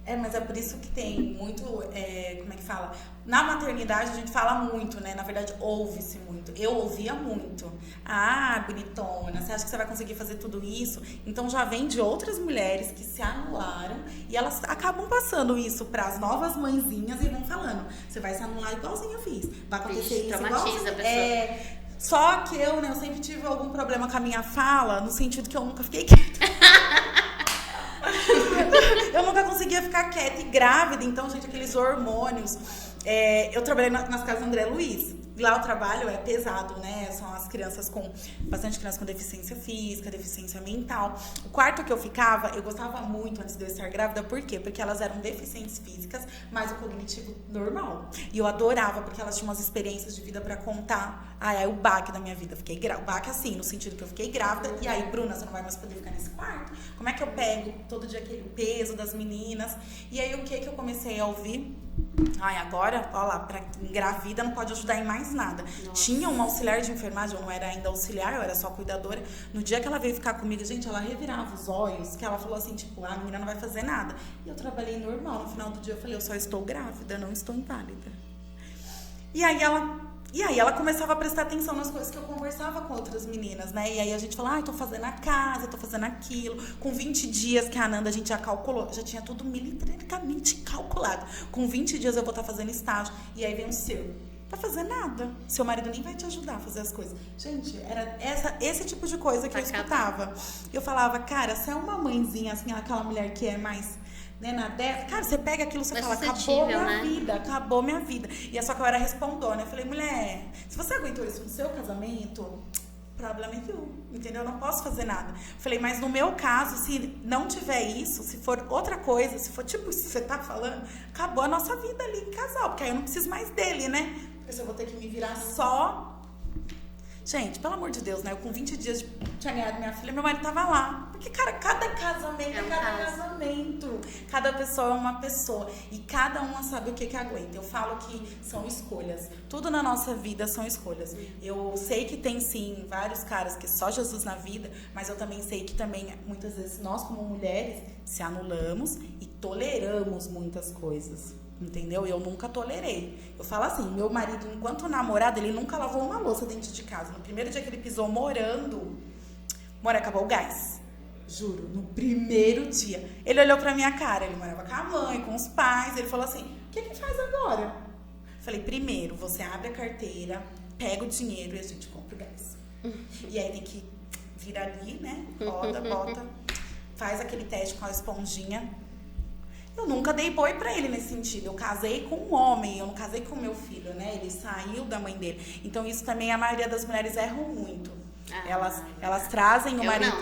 Mas é por isso que tem muito, como é que fala? Na maternidade a gente fala muito, né? Na verdade, ouve-se muito. Eu ouvia muito. Ah, bonitona, você acha que você vai conseguir fazer tudo isso? Então já vem de outras mulheres que se anularam e elas acabam passando isso para as novas mãezinhas e vão falando, você vai se anular igualzinho eu fiz. Vai acontecer isso traumatiza a pessoa. Só que eu sempre tive algum problema com a minha fala, no sentido que eu nunca fiquei quieta. Eu nunca conseguia ficar quieta e grávida, então, gente, aqueles hormônios. Eu trabalhei nas casas do André Luiz. Lá o trabalho é pesado, né? São as crianças bastante crianças com deficiência física, deficiência mental. O quarto que eu ficava, eu gostava muito antes de eu estar grávida. Por quê? Porque elas eram deficientes físicas, mas o cognitivo normal. E eu adorava, porque elas tinham umas experiências de vida pra contar. O baque da minha vida. Fiquei grávida. O baque assim, no sentido que eu fiquei grávida. E aí, Bruna, você não vai mais poder ficar nesse quarto? Como é que eu pego todo dia aquele peso das meninas? E aí, o que eu comecei a ouvir? Agora, ó lá, pra engravida não pode ajudar em mais nada. Nossa. Tinha uma auxiliar de enfermagem, eu não era ainda auxiliar, eu era só cuidadora. No dia que ela veio ficar comigo, gente, ela revirava os olhos, que ela falou assim, tipo, a menina não vai fazer nada. E eu trabalhei normal, no final do dia eu falei, eu só estou grávida, não estou inválida. E aí ela começava a prestar atenção nas coisas que eu conversava com outras meninas, né? E aí a gente falava, tô fazendo a casa, tô fazendo aquilo. Com 20 dias que a Ananda a gente já calculou, já tinha tudo milimetricamente calculado. Com 20 dias eu vou estar fazendo estágio. E aí vem o seu. Vai fazer nada. Seu marido nem vai te ajudar a fazer as coisas. Gente, era esse tipo de coisa que eu escutava. Eu falava, cara, você é uma mãezinha, assim, aquela mulher que é mais... Cara, você pega aquilo e você fala, acabou minha vida. E é só que eu era respondona. Eu falei, mulher, se você aguentou isso no seu casamento, problema é teu, entendeu? Eu não posso fazer nada. Eu falei, mas no meu caso, se não tiver isso, se for outra coisa, se for tipo isso que você tá falando, acabou a nossa vida ali em casal, porque aí eu não preciso mais dele, né? Porque se eu vou ter que me virar só... Gente, pelo amor de Deus, né? Eu com 20 dias tinha ganhado minha filha, meu marido tava lá. Porque, cara, cada casamento casamento. Cada pessoa é uma pessoa. E cada uma sabe o que aguenta. Eu falo que são escolhas. Tudo na nossa vida são escolhas. Eu sei que tem, sim, vários caras que só Jesus na vida, mas eu também sei que também, muitas vezes, nós como mulheres, se anulamos e toleramos muitas coisas. Entendeu? Eu nunca tolerei. Eu falo assim, meu marido, enquanto namorado, ele nunca lavou uma louça dentro de casa. No primeiro dia que ele pisou morando, acabou o gás. Juro, no primeiro dia. Ele olhou pra minha cara, ele morava com a mãe, com os pais. Ele falou assim, o que faz agora? Falei, primeiro, você abre a carteira, pega o dinheiro e a gente compra o gás. E aí tem que vir ali, né? Roda, bota, faz aquele teste com a esponjinha. Eu nunca dei boi pra ele nesse sentido. Eu casei com um homem, eu não casei com meu filho, né? Ele saiu da mãe dele. Então isso também a maioria das mulheres erram muito. Elas trazem o marido.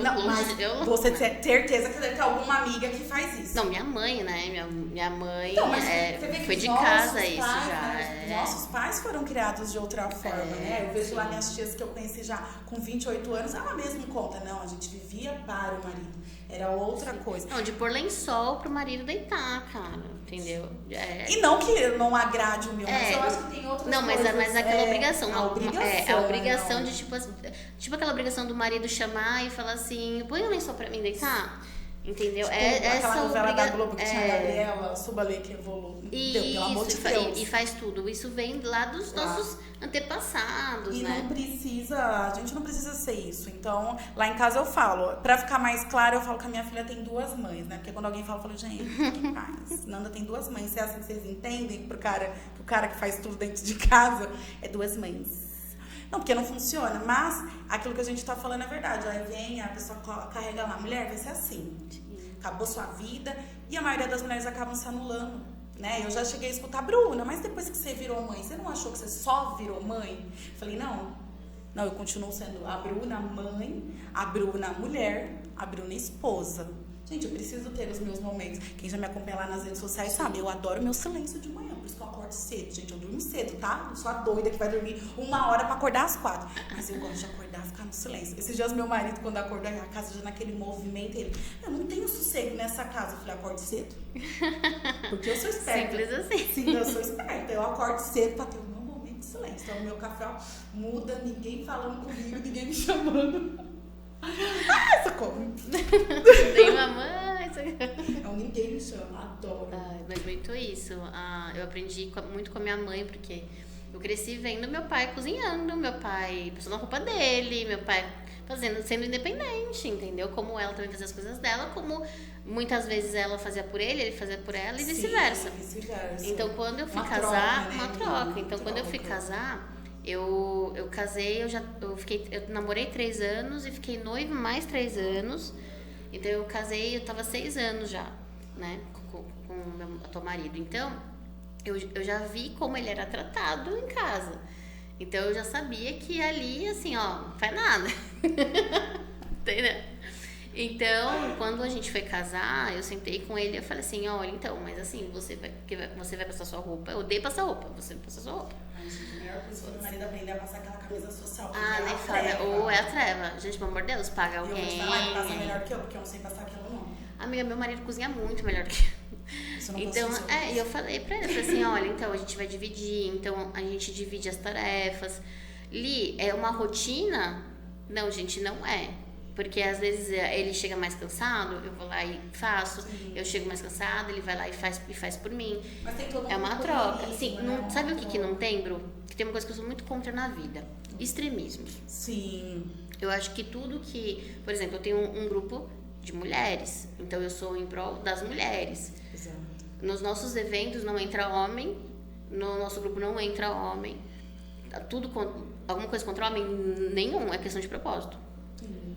Não, você tem certeza que deve ter alguma amiga que faz isso. Não, minha mãe, né? Minha mãe então, mas você vê que foi de casa isso pais, já. Né? Nossos pais foram criados de outra forma, né? Eu vejo lá minhas tias que eu conheci já com 28 anos, ela mesma conta, não, a gente vivia para o marido. Era outra coisa. Não, de pôr lençol pro marido deitar, cara, entendeu? E não que não agrade o meu, mas eu acho que tem outras coisas. Não, mas aquela obrigação. A obrigação não. De, tipo aquela obrigação do marido chamar e falar assim, põe um lençol pra mim deitar. Entendeu? Tipo, aquela novela da Globo que tinha a Gabriela, Subalê que evoluiu. Pelo amor de Deus. E faz tudo. Isso vem lá dos nossos antepassados, e né? A gente não precisa ser isso. Então, lá em casa eu falo, pra ficar mais claro, eu falo que a minha filha tem 2 mães, né? Porque quando alguém fala, eu falo, gente, que faz? Nanda tem 2 mães. Se é assim que vocês entendem, pro cara que faz tudo dentro de casa, é 2 mães. Não, porque não funciona, mas aquilo que a gente tá falando é verdade. Aí vem, a pessoa carrega lá, mulher, vai ser assim. Acabou sua vida. E a maioria das mulheres acabam se anulando, né? Eu já cheguei a escutar, Bruna, mas depois que você virou mãe, você não achou que você só virou mãe? Falei, não, eu continuo sendo a Bruna mãe, a Bruna mulher, a Bruna esposa. Gente, eu preciso ter os meus momentos. Quem já me acompanha lá nas redes sociais sabe, eu adoro meu silêncio de manhã, por isso que eu acordo cedo. Gente, eu durmo cedo, tá? Não sou a doida que vai dormir 1 hora pra acordar às 4. Mas eu gosto de acordar e ficar no silêncio. Esses dias meu marido, quando acordou, a casa já naquele movimento, ele, eu não tenho sossego nessa casa. Eu falei, acorde cedo. Porque eu sou esperta. Simples assim. Sim, eu sou esperta. Eu acordo cedo pra ter o meu momento de silêncio. Então o meu café muda, ninguém falando comigo, ninguém me chamando. Socorro! Tem uma mãe. É um ninguém me chama, adoro. Mas muito isso. Eu aprendi muito com a minha mãe, porque eu cresci vendo meu pai cozinhando, meu pai passando a roupa dele, meu pai sendo independente, entendeu? Como ela também fazia as coisas dela, como muitas vezes ela fazia por ele fazia por ela e vice-versa. Então quando eu fui casar, troca, né? uma troca. Então quando eu fui casar, eu casei, eu namorei 3 anos e fiquei noiva mais 3 anos. Então eu casei, eu tava 6 anos já, né, com o meu atual marido. Então eu já vi como ele era tratado em casa. Então eu já sabia que ali, assim, ó, não faz nada. Entendeu? Então, quando a gente foi casar, eu sentei com ele e eu falei assim, olha, então, mas assim, você vai passar sua roupa. Eu odeio passar roupa, você vai passar sua roupa. Ai, gente, a melhor coisa que meu marido aprender a passar aquela camisa social. Nem fala, ou é a treva. Gente, pelo amor de Deus, paga alguém. Ele passa melhor que eu, porque eu não sei passar aquilo não. Amiga, meu marido cozinha muito melhor que eu. Então, e eu falei pra ele, assim, olha, então a gente vai dividir, então a gente divide as tarefas. Li, é uma rotina? Não, gente, não é. Porque às vezes ele chega mais cansado, eu vou lá e faço. Sim. Eu chego mais cansada, ele vai lá e faz por mim. Mas tem todo é uma troca. Sim, não, sabe o que não tem, Bru? Que tem uma coisa que eu sou muito contra na vida. Extremismos. Sim. Eu acho que tudo que... Por exemplo, eu tenho um grupo de mulheres. Então eu sou em prol das mulheres. Exato. Nos nossos eventos não entra homem. No nosso grupo não entra homem. Alguma coisa contra homem? Nenhum. É questão de propósito. Sim.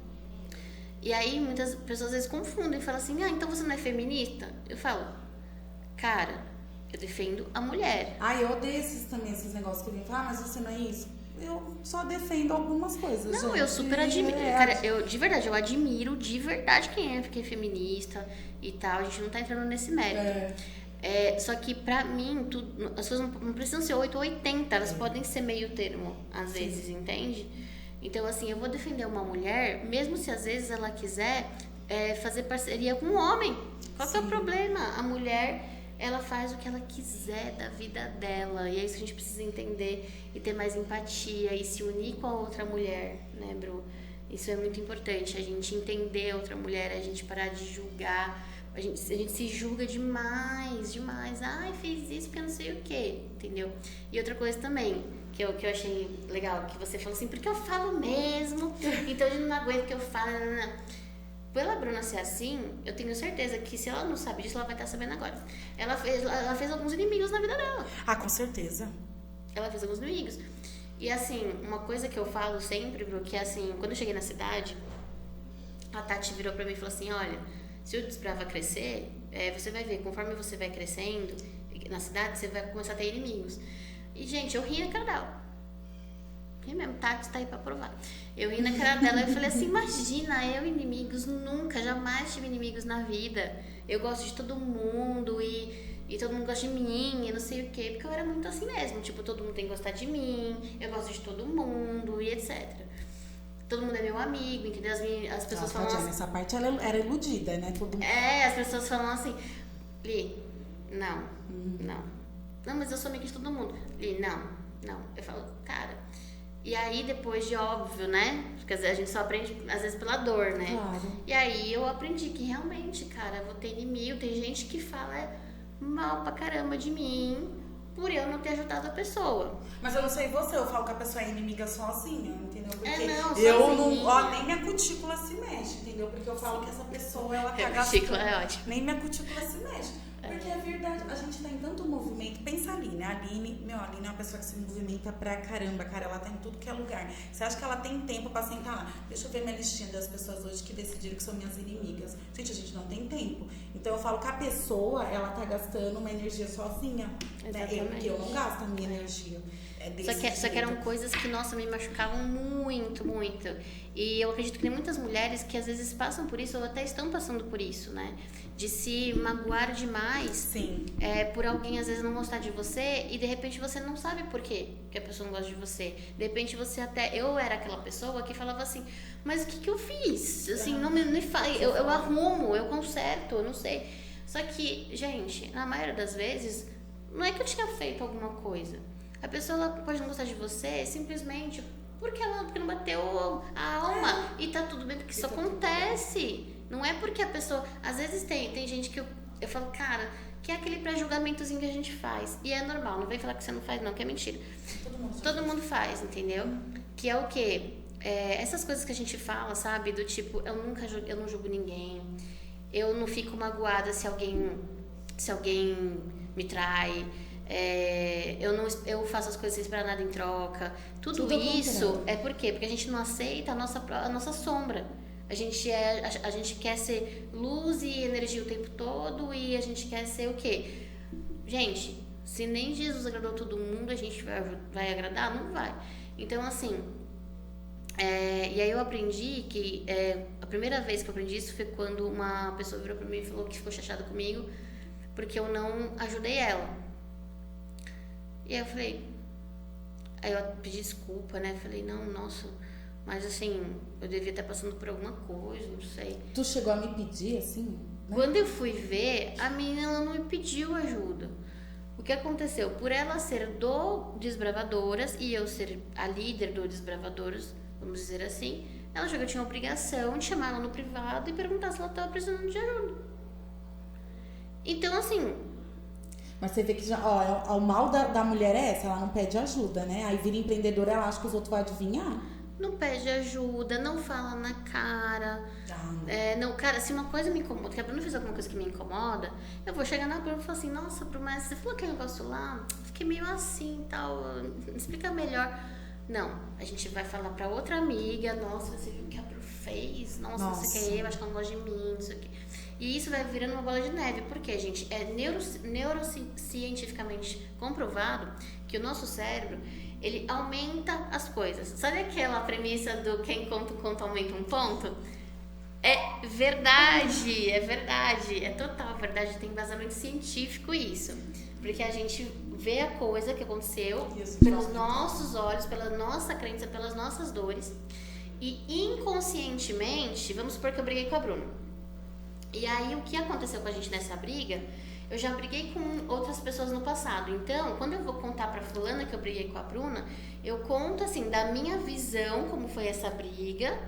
E aí muitas pessoas às vezes confundem e falam assim, então você não é feminista? Eu falo, cara, eu defendo a mulher. Eu odeio esses negócios que vem falar, mas você não é isso? Eu só defendo algumas coisas. Não, gente. Eu super admiro. Cara, de verdade, eu admiro de verdade quem é feminista e tal. A gente não tá entrando nesse mérito. Só que pra mim, as coisas não precisam ser 8 ou 80, elas podem ser meio termo, às vezes, entende? Então, assim, eu vou defender uma mulher, mesmo se às vezes ela quiser fazer parceria com um homem. Qual que é o problema? A mulher, ela faz o que ela quiser da vida dela. E é isso que a gente precisa entender e ter mais empatia e se unir com a outra mulher, né, Bru? Isso é muito importante, a gente entender a outra mulher, a gente parar de julgar. A gente se julga demais. Fiz isso porque eu não sei o quê, entendeu? E outra coisa também, que eu achei legal, que você falou assim, porque eu falo mesmo, então eu não aguento que eu falo. Não. Pela Bruna ser assim, eu tenho certeza que se ela não sabe disso, ela vai estar sabendo agora. Ela fez alguns inimigos na vida dela. Com certeza. Ela fez alguns inimigos. E assim, uma coisa que eu falo sempre, Bru, que assim, quando eu cheguei na cidade, a Tati virou pra mim e falou assim, olha, se o Desprava crescer, você vai ver, conforme você vai crescendo na cidade, você vai começar a ter inimigos. E, gente, eu ri na cara dela. Ri mesmo, Tati tá aí pra provar. Eu ri na cara dela e falei assim, imagina, eu inimigos, nunca, jamais tive inimigos na vida. Eu gosto de todo mundo e todo mundo gosta de mim e não sei o quê, porque eu era muito assim mesmo. Tipo, todo mundo tem que gostar de mim, eu gosto de todo mundo e etc. Todo mundo é meu amigo, entendeu? As pessoas falam assim... Nessa parte ela era iludida, né? As pessoas falam assim... Li, não. Não, mas eu sou amiga de todo mundo. Li, não. Eu falo, cara... E aí, depois de óbvio, né? Porque a gente só aprende, às vezes, pela dor, né? Claro. E aí, eu aprendi que realmente, cara, eu vou ter inimigo. Tem gente que fala mal pra caramba de mim... por eu não ter ajudado a pessoa. Mas eu não sei você, eu falo que a pessoa é inimiga sozinha, entendeu? Porque nem minha cutícula se mexe, entendeu? Porque eu falo que essa pessoa, ela tá gastando. Cutícula é ótimo. Nem minha cutícula se mexe. Porque é verdade, a gente tá em tanto movimento. Pensa ali, né? A Aline é uma pessoa que se movimenta pra caramba, cara. Ela tá em tudo que é lugar. Você acha que ela tem tempo pra sentar lá? Deixa eu ver minha listinha das pessoas hoje que decidiram que são minhas inimigas. Gente, a gente não tem tempo. Então eu falo que a pessoa, ela tá gastando uma energia sozinha. Né? Porque eu não gasto a minha energia. Só que eram coisas que, nossa, me machucavam muito, muito. E eu acredito que tem muitas mulheres que às vezes passam por isso ou até estão passando por isso, né? De se magoar demais. Sim. Por alguém às vezes não gostar de você e de repente você não sabe por quê que a pessoa não gosta de você. De repente você eu era aquela pessoa que falava assim, mas o que eu fiz? Assim, não me faz, eu arrumo, eu conserto, eu não sei. Só que, gente, na maioria das vezes, não é que eu tinha feito alguma coisa. A pessoa ela pode não gostar de você simplesmente porque não bateu a alma. E tá tudo bem, porque isso acontece. Não é porque a pessoa... Às vezes tem gente que eu Eu falo, cara, que é aquele pré-julgamentozinho que a gente faz. E é normal, não vem falar que você não faz, não, que é mentira. Todo mundo faz, entendeu? Que é o quê? Essas coisas que a gente fala, sabe? Do tipo, eu não julgo ninguém. Eu não fico magoada se alguém me trai. Eu faço as coisas sem esperar nada em troca. Tudo isso é por quê? Porque a gente não aceita a nossa sombra. A gente quer ser luz e energia o tempo todo e a gente quer ser o quê? Gente, se nem Jesus agradou todo mundo, a gente vai agradar? Não vai. Então, assim, e aí eu aprendi que a primeira vez que eu aprendi isso foi quando uma pessoa virou pra mim e falou que ficou chateada comigo porque eu não ajudei ela. E aí eu falei, aí eu pedi desculpa, né? Falei, não, nossa, mas assim, eu devia estar passando por alguma coisa, não sei. Tu chegou a me pedir, assim? Né? Quando eu fui ver, a menina ela não me pediu ajuda. O que aconteceu? Por ela ser do Desbravadoras e eu ser a líder do Desbravadoras, vamos dizer assim, ela achou que eu tinha a obrigação de chamar ela no privado e perguntar se ela estava precisando de ajuda. Então, assim... Mas você vê que já, o mal da mulher é essa, ela não pede ajuda, né? Aí vira empreendedora, ela acha que os outros vão adivinhar. Não pede ajuda, não fala na cara. Não, cara, se uma coisa me incomoda, que a Bruna fez alguma coisa que me incomoda, eu vou chegar na Bruna e falar assim, nossa, Bruna, mas você falou aquele negócio lá, fiquei meio assim e tal, explica melhor. Não, a gente vai falar pra outra amiga, nossa, você viu o que a Bruna fez? Nossa, não sei o que, eu acho que ela não gosta de mim, não sei o que. E isso vai virando uma bola de neve, porque, gente, é neurocientificamente comprovado que o nosso cérebro, ele aumenta as coisas. Sabe aquela premissa do quem conta o conto aumenta um ponto? É verdade, é total verdade, tem embasamento científico isso. Porque a gente vê a coisa que aconteceu pelos nossos olhos, pela nossa crença, pelas nossas dores. E inconscientemente, vamos supor que eu briguei com a Bruna. E aí, o que aconteceu com a gente nessa briga, eu já briguei com outras pessoas no passado. Então, quando eu vou contar pra fulana que eu briguei com a Bruna, eu conto, assim, da minha visão, como foi essa briga.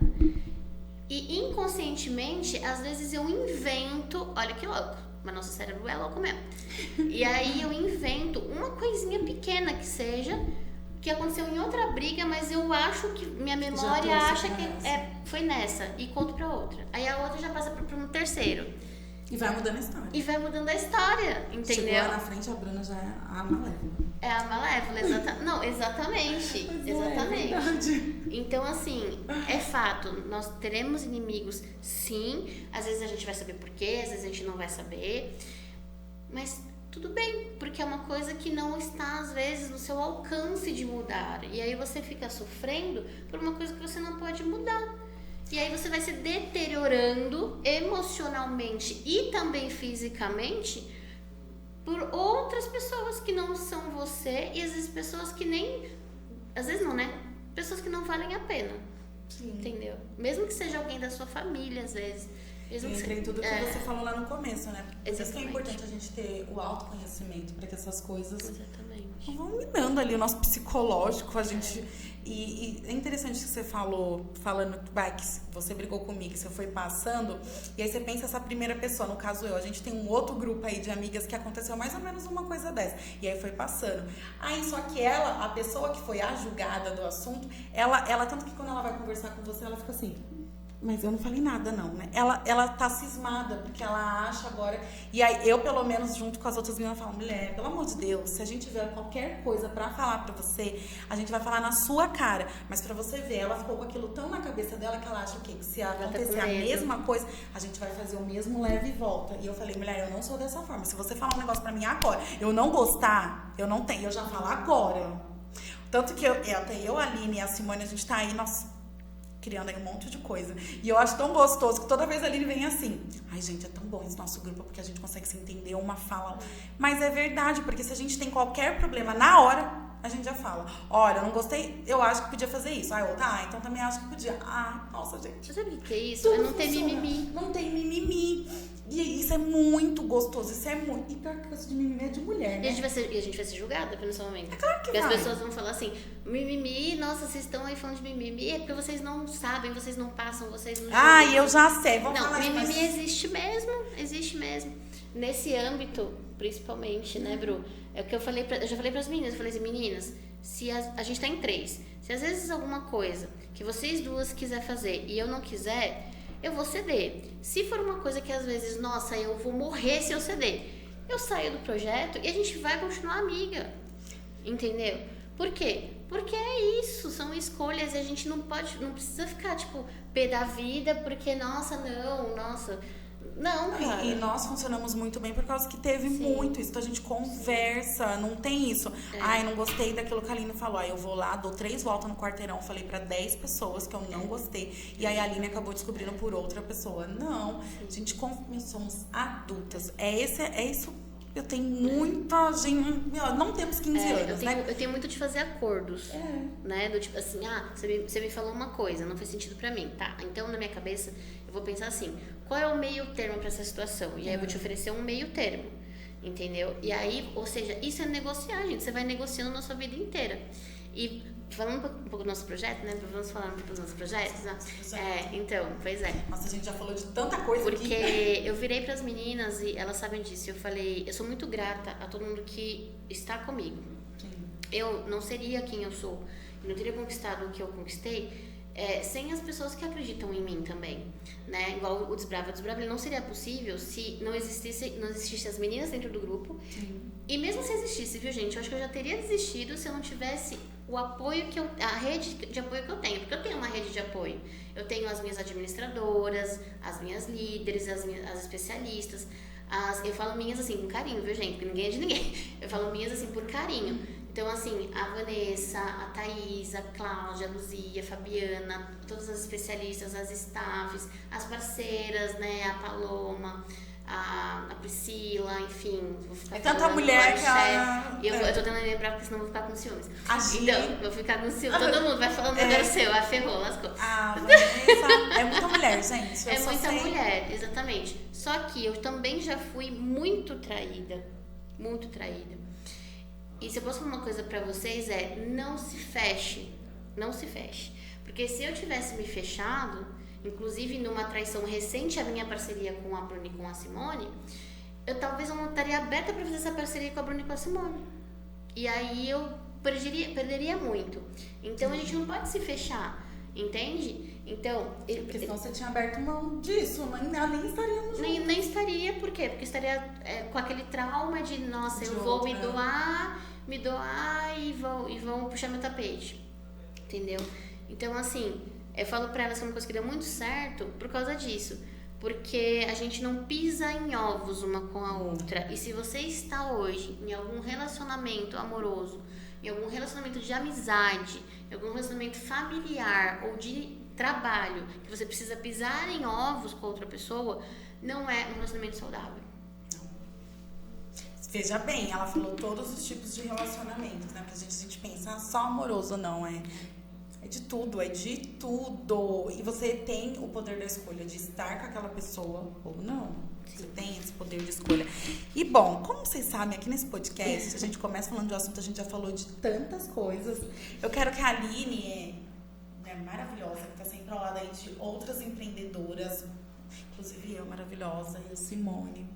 E, inconscientemente, às vezes eu invento... Olha que louco, mas nosso cérebro é louco mesmo. E aí, eu invento uma coisinha pequena que seja... que aconteceu em outra briga, mas eu acho que minha memória acha que foi nessa e conto pra outra. Aí a outra já passa pra um terceiro. E vai mudando a história. E vai mudando a história, entendeu? Chegou lá na frente, a Bruna já é a malévola. É a malévola, exatamente. Não, exatamente. Exatamente. É verdade. Então, assim, é fato. Nós teremos inimigos, sim. Às vezes a gente vai saber por quê, às vezes a gente não vai saber. Mas... tudo bem, porque é uma coisa que não está, às vezes, no seu alcance de mudar. E aí você fica sofrendo por uma coisa que você não pode mudar. E aí você vai se deteriorando emocionalmente e também fisicamente por outras pessoas que não são você e às vezes pessoas que nem... Às vezes não, né? Pessoas que não valem a pena. Sim. Entendeu? Mesmo que seja alguém da sua família, às vezes... Entra em tudo que você falou lá no começo, né? Por isso que é Exatamente. importante a gente ter o autoconhecimento, para que essas coisas Exatamente. vão minando ali o nosso psicológico, a gente... E é interessante que você falando que você brigou comigo, que você foi passando, e aí você pensa essa primeira pessoa, no caso eu, a gente tem um outro grupo aí de amigas que aconteceu mais ou menos uma coisa dessa, e aí foi passando. Aí só que ela, a pessoa que foi a julgada do assunto, ela tanto que quando ela vai conversar com você, ela fica assim... Mas eu não falei nada, não, né? Ela tá cismada, porque ela acha agora... E aí, eu, pelo menos, junto com as outras meninas, falo, mulher, pelo amor de Deus, se a gente tiver qualquer coisa pra falar pra você, a gente vai falar na sua cara. Mas pra você ver, ela ficou com aquilo tão na cabeça dela que ela acha que se acontecer a mesma coisa, a gente vai fazer o mesmo leve e volta. E eu falei, mulher, eu não sou dessa forma. Se você falar um negócio pra mim agora, eu não gostar, eu não tenho, eu já falo agora. Tanto que até eu, a Aline e a Simone, a gente tá aí, nós... criando aí um monte de coisa. E eu acho tão gostoso que toda vez a Aline vem assim. Ai, gente, é tão bom esse nosso grupo porque a gente consegue se entender uma fala. Mas é verdade, porque se a gente tem qualquer problema na hora, a gente já fala. Olha, eu não gostei, eu acho que podia fazer isso. Aí outra, então também acho que podia. Nossa, gente. Você sabe o que é isso? É não ter mimimi. Não tem mimimi. E isso é muito gostoso, isso é muito... E pior que coisa de mimimi é de mulher, né? E a gente vai ser julgada nesse momento. É claro que porque vai. As pessoas vão falar assim, mimimi, nossa, vocês estão aí falando de mimimi, é porque vocês não sabem, vocês não passam, vocês não julgam. Eu já sei, vamos falar isso. Não, isso. mimimi existe mesmo. nesse âmbito, principalmente, né, Bru? É o que eu já falei para as meninas, eu falei assim, meninas, se a gente tá em 3, se às vezes alguma coisa que vocês duas quiser fazer e eu não quiser, eu vou ceder. Se for uma coisa que às vezes, nossa, eu vou morrer se eu ceder, eu saio do projeto e a gente vai continuar amiga, entendeu? Por quê? Porque é isso, são escolhas e a gente não precisa ficar, tipo, pé da vida, porque, nossa, não, cara. E nós funcionamos muito bem por causa que teve muito isso. Então a gente conversa, não tem isso. Ai, não gostei daquilo que a Aline falou. Aí eu vou lá, dou 3 voltas no quarteirão, falei pra 10 pessoas que eu não gostei. E aí a Aline acabou descobrindo por outra pessoa. Não, a gente somos adultas. É isso. Eu tenho muita gente. Não temos 15 anos, né? Eu tenho muito de fazer acordos. Né? Do tipo assim, você me falou uma coisa, não fez sentido pra mim. Tá, então na minha cabeça eu vou pensar assim, qual é o meio termo pra essa situação? E aí eu vou te oferecer um meio termo. Entendeu? E aí, ou seja, isso é negociar, gente. Você vai negociando na sua vida inteira. E falando um pouco do nosso projeto, né? Vamos falar um pouco dos nossos projetos? Então, pois é. Nossa, a gente já falou de tanta coisa porque aqui. Eu virei para as meninas e elas sabem disso. Eu falei, eu sou muito grata a todo mundo que está comigo. Sim. Eu não seria quem eu sou, não teria conquistado o que eu conquistei sem as pessoas que acreditam em mim também, né? Igual o Desbrava. O Desbrava ele não seria possível se não existisse as meninas dentro do grupo. Sim. E mesmo se existisse, viu, gente? Eu acho que eu já teria desistido se eu não tivesse o apoio a rede de apoio que eu tenho, porque eu tenho uma rede de apoio. Eu tenho as minhas administradoras, as minhas líderes, as especialistas. Eu falo minhas assim, com carinho, viu, gente? Porque ninguém é de ninguém. Eu falo minhas assim, por carinho. Então, assim, a Vanessa, a Thaís, a Cláudia, a Luzia, a Fabiana, todas as especialistas, as staffs, as parceiras, né? A Paloma, a Priscila, enfim. Vou ficar é tanta mulher que eu tô tentando lembrar, porque senão eu vou ficar com ciúmes. Então, vou ficar com ciúmes. Todo mundo vai falando agora seu, ferrou, lascou. Vanessa, é muita mulher, gente. É muita mulher, exatamente. Só que eu também já fui muito traída. Muito traída. E se eu posso falar uma coisa pra vocês não se feche. Não se feche. Porque se eu tivesse me fechado, inclusive numa traição recente à minha parceria com a Bruna e com a Simone, talvez eu não estaria aberta pra fazer essa parceria com a Bruna e com a Simone. E aí eu perderia muito. Então a gente não pode se fechar, entende? Então, porque senão você tinha aberto mão disso, nem estaríamos juntos. Nem estaria, por quê? Porque estaria com aquele trauma de, nossa, eu vou me doar e vão puxar meu tapete, entendeu? Então, assim, eu falo pra elas que é uma coisa que deu muito certo por causa disso, porque a gente não pisa em ovos uma com a outra. E se você está hoje em algum relacionamento amoroso, em algum relacionamento de amizade, em algum relacionamento familiar ou de trabalho, que você precisa pisar em ovos com outra pessoa, não é um relacionamento saudável. Não. Veja bem, ela falou todos os tipos de relacionamentos, né? Porque a gente pensa só amoroso, não, é de tudo, E você tem o poder da escolha de estar com aquela pessoa ou não. Você tem esse poder de escolha. E bom, como vocês sabem, aqui nesse podcast, a gente começa falando de um assunto, a gente já falou de tantas coisas. Eu quero que a Aline maravilhosa, que está sempre ao lado aí de outras empreendedoras, inclusive eu, maravilhosa, e a Simone.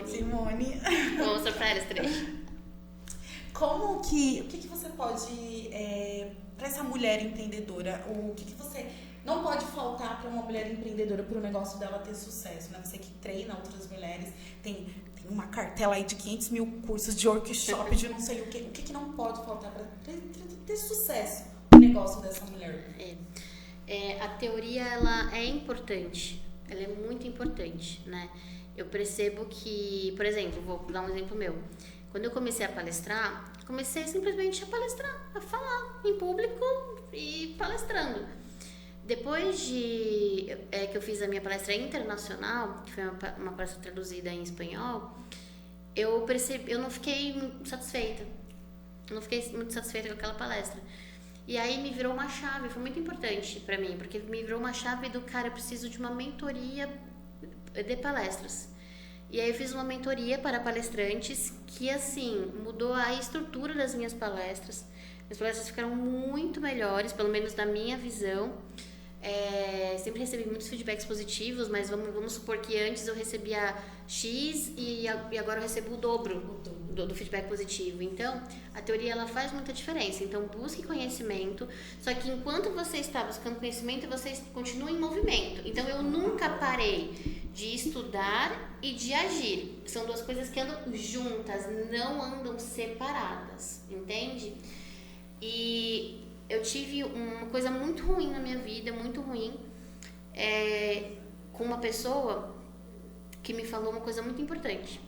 Simone. Vou mostrar pra elas 3. O que você pode, para essa mulher empreendedora, o que você não pode faltar para uma mulher empreendedora para o negócio dela ter sucesso, né? Você que treina outras mulheres, tem uma cartela aí de 500 mil cursos de workshop, de não sei o que não pode faltar para ter sucesso no negócio dessa mulher? A teoria, ela é importante, ela é muito importante, né? Eu percebo que, por exemplo, vou dar um exemplo meu. Quando eu comecei a palestrar, comecei simplesmente a palestrar, a falar em público e palestrando. Depois que eu fiz a minha palestra internacional, que foi uma palestra traduzida em espanhol, eu não fiquei muito satisfeita. Eu não fiquei muito satisfeita com aquela palestra. E aí me virou uma chave, foi muito importante pra mim, porque me virou uma chave do cara, eu preciso de uma mentoria de palestras. E aí eu fiz uma mentoria para palestrantes que, assim, mudou a estrutura das minhas palestras. Minhas palestras ficaram muito melhores, pelo menos na minha visão. sempre recebi muitos feedbacks positivos, mas vamos supor que antes eu recebia X e agora eu recebo o dobro do feedback positivo. Então, a teoria ela faz muita diferença. Então, busque conhecimento, só que enquanto você está buscando conhecimento, você continua em movimento. Então, eu nunca parei de estudar e de agir. São duas coisas que andam juntas, não andam separadas, entende? E eu tive uma coisa muito ruim na minha vida, muito ruim, com uma pessoa que me falou uma coisa muito importante.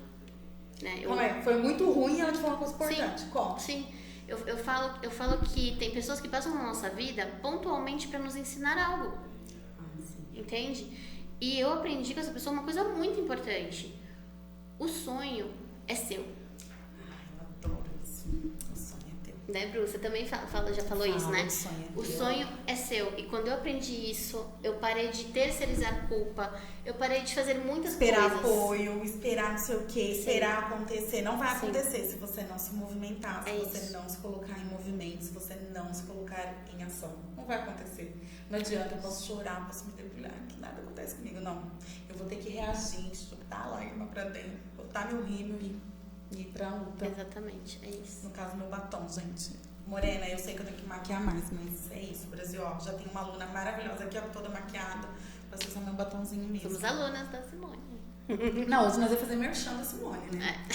Né? Foi muito ruim e ela te falou uma coisa importante. Sim, Como? sim. Eu falo que tem pessoas que passam na nossa vida pontualmente para nos ensinar algo. Entende? E eu aprendi com essa pessoa uma coisa muito importante. O sonho é seu. Eu adoro isso. O sonho é teu. Né, Bru? Você também já falou isso, né? O sonho é seu. E quando eu aprendi isso, eu parei de terceirizar a culpa. Eu parei de fazer muitas esperar coisas. Esperar apoio, esperar não sei o quê, Sim. esperar acontecer. Não vai Sim. acontecer se você não se movimentar, se você isso. não se colocar em movimento, se você não se colocar em ação. Não vai acontecer. Não adianta, eu posso chorar, posso me debulhar, que nada acontece comigo. Não. Eu vou ter que reagir, chutar a lágrima pra dentro, botar meu rímel e ir pra luta. Exatamente, é isso. No caso, meu batom, gente. Morena, eu sei que eu tenho que maquiar mais, mas é isso, Brasil. Ó, já tem uma aluna maravilhosa aqui, ó, toda maquiada. Pra vocês meu batomzinho mesmo. Somos alunas da Simone. Não, hoje nós vamos fazer merchan da Simone, né?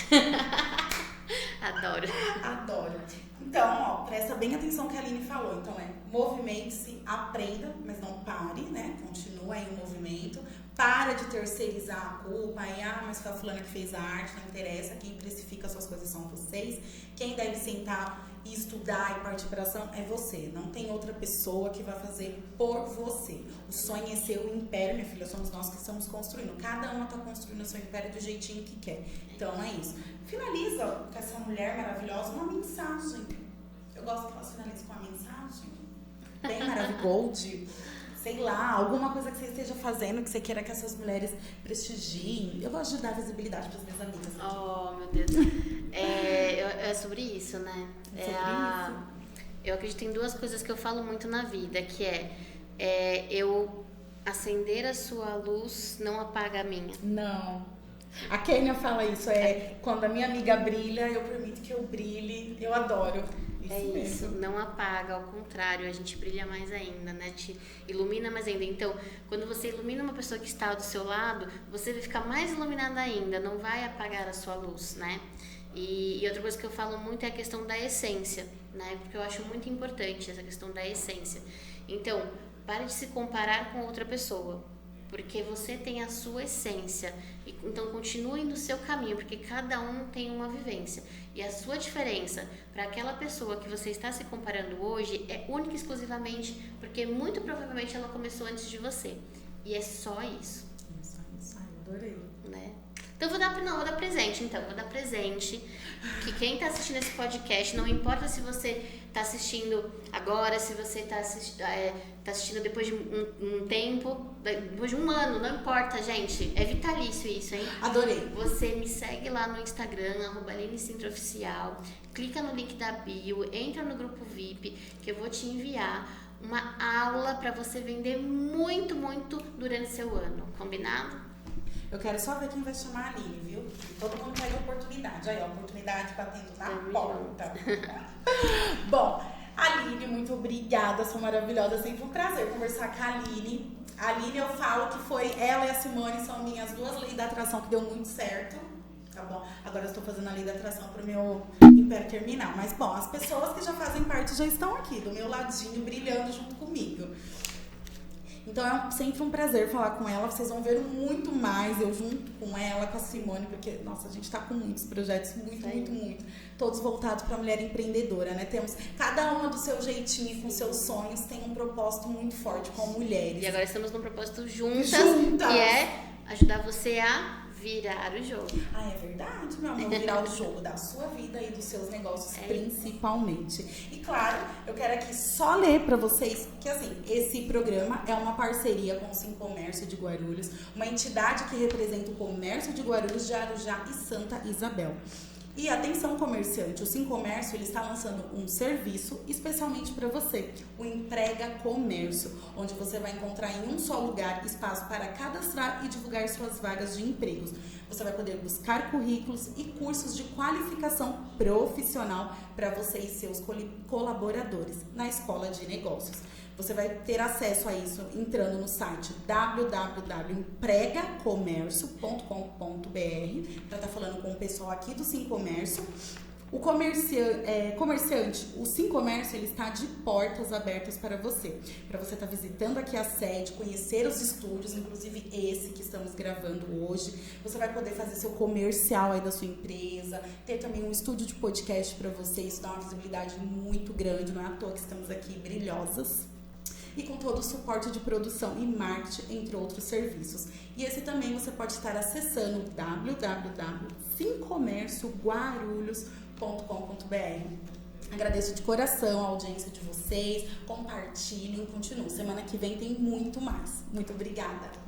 Adoro. Adoro. Então, ó, presta bem atenção no que a Aline falou. Então, movimente-se, aprenda, mas não pare, né? Continua aí o movimento. Para de terceirizar a culpa. Aí, mas foi a fulana que fez a arte, não interessa. Quem precifica as suas coisas são vocês. Quem deve sentar e estudar e partir para ação é você. Não tem outra pessoa que vai fazer por você. O sonho é seu, o império, minha filha, somos nós que estamos construindo. Cada uma está construindo o seu império do jeitinho que quer. Então, é isso. Finaliza com essa mulher maravilhosa uma mensagem. Eu gosto que elas finalizem com uma mensagem. Bem Maravigold. Sei lá, alguma coisa que você esteja fazendo que você queira que essas mulheres prestigiem. Eu gosto de dar visibilidade para as minhas amigas. Oh, meu Deus. É sobre isso, né? Eu acredito em duas coisas que eu falo muito na vida, que eu acender a sua luz não apaga a minha. Não. A Kênia fala isso, quando a minha amiga brilha, eu permito que eu brilhe. Eu adoro. Isso, não apaga, ao contrário, a gente brilha mais ainda, né? Te ilumina mais ainda. Então, quando você ilumina uma pessoa que está do seu lado, você vai ficar mais iluminada ainda, não vai apagar a sua luz, né? E outra coisa que eu falo muito é a questão da essência, né? Porque eu acho muito importante essa questão da essência. Então, pare de se comparar com outra pessoa, porque você tem a sua essência. Então, continue no seu caminho, porque cada um tem uma vivência. E a sua diferença para aquela pessoa que você está se comparando hoje é única e exclusivamente porque muito provavelmente ela começou antes de você. E é só isso. Isso. Ai, adorei. Né? Então, vou dar presente. Vou dar presente. Que quem está assistindo esse podcast, não importa se você está assistindo agora, se você está assistindo depois de um tempo, depois de um ano, não importa, gente. É vitalício isso, hein? Adorei. Você me segue lá no Instagram, @AlineCintraOficial. Clica no link da bio, entra no grupo VIP, que eu vou te enviar uma aula para você vender muito, muito durante seu ano. Combinado? Eu quero só ver quem vai chamar a Aline, viu? Todo mundo pede oportunidade. Aí, ó, oportunidade batendo na porta. Bom, Aline, muito obrigada, sou maravilhosa. Sempre um prazer conversar com a Aline. A Aline, eu falo que ela e a Simone são minhas duas leis da atração que deu muito certo. Tá bom? Agora eu estou fazendo a lei da atração pro meu império terminal. Mas, bom, as pessoas que já fazem parte já estão aqui, do meu ladinho, brilhando junto comigo. Então é sempre um prazer falar com ela. Vocês vão ver muito mais eu junto com ela, com a Simone, porque, nossa, a gente tá com muitos projetos, muito. Todos voltados para a mulher empreendedora, né? Temos cada uma do seu jeitinho e com seus sonhos, tem um propósito muito forte com mulheres. E agora estamos num propósito juntas. Que é ajudar você a virar o jogo. É verdade, meu amor, virar o jogo da sua vida e dos seus negócios, principalmente. E claro, eu quero aqui só ler pra vocês que, assim, esse programa é uma parceria com o Sim Comércio de Guarulhos, uma entidade que representa o comércio de Guarulhos, de Arujá e Santa Isabel. E atenção comerciante, o Sim Comércio ele está lançando um serviço especialmente para você, o Emprega Comércio, onde você vai encontrar em um só lugar espaço para cadastrar e divulgar suas vagas de empregos. Você vai poder buscar currículos e cursos de qualificação profissional para você e seus colaboradores na Escola de Negócios. Você vai ter acesso a isso entrando no site www.empregacomércio.com.br para estar falando com o pessoal aqui do Sim Comércio. O comerciante, o Sim Comércio, ele está de portas abertas para você estar visitando aqui a sede, conhecer os estúdios, inclusive esse que estamos gravando hoje. Você vai poder fazer seu comercial aí da sua empresa, ter também um estúdio de podcast para você, isso dá uma visibilidade muito grande, não é à toa que estamos aqui brilhosas. E com todo o suporte de produção e marketing, entre outros serviços. E esse também você pode estar acessando www.simcomercioguarulhos.com.br. Agradeço de coração a audiência de vocês, compartilhem, continuem. Semana que vem tem muito mais. Muito obrigada!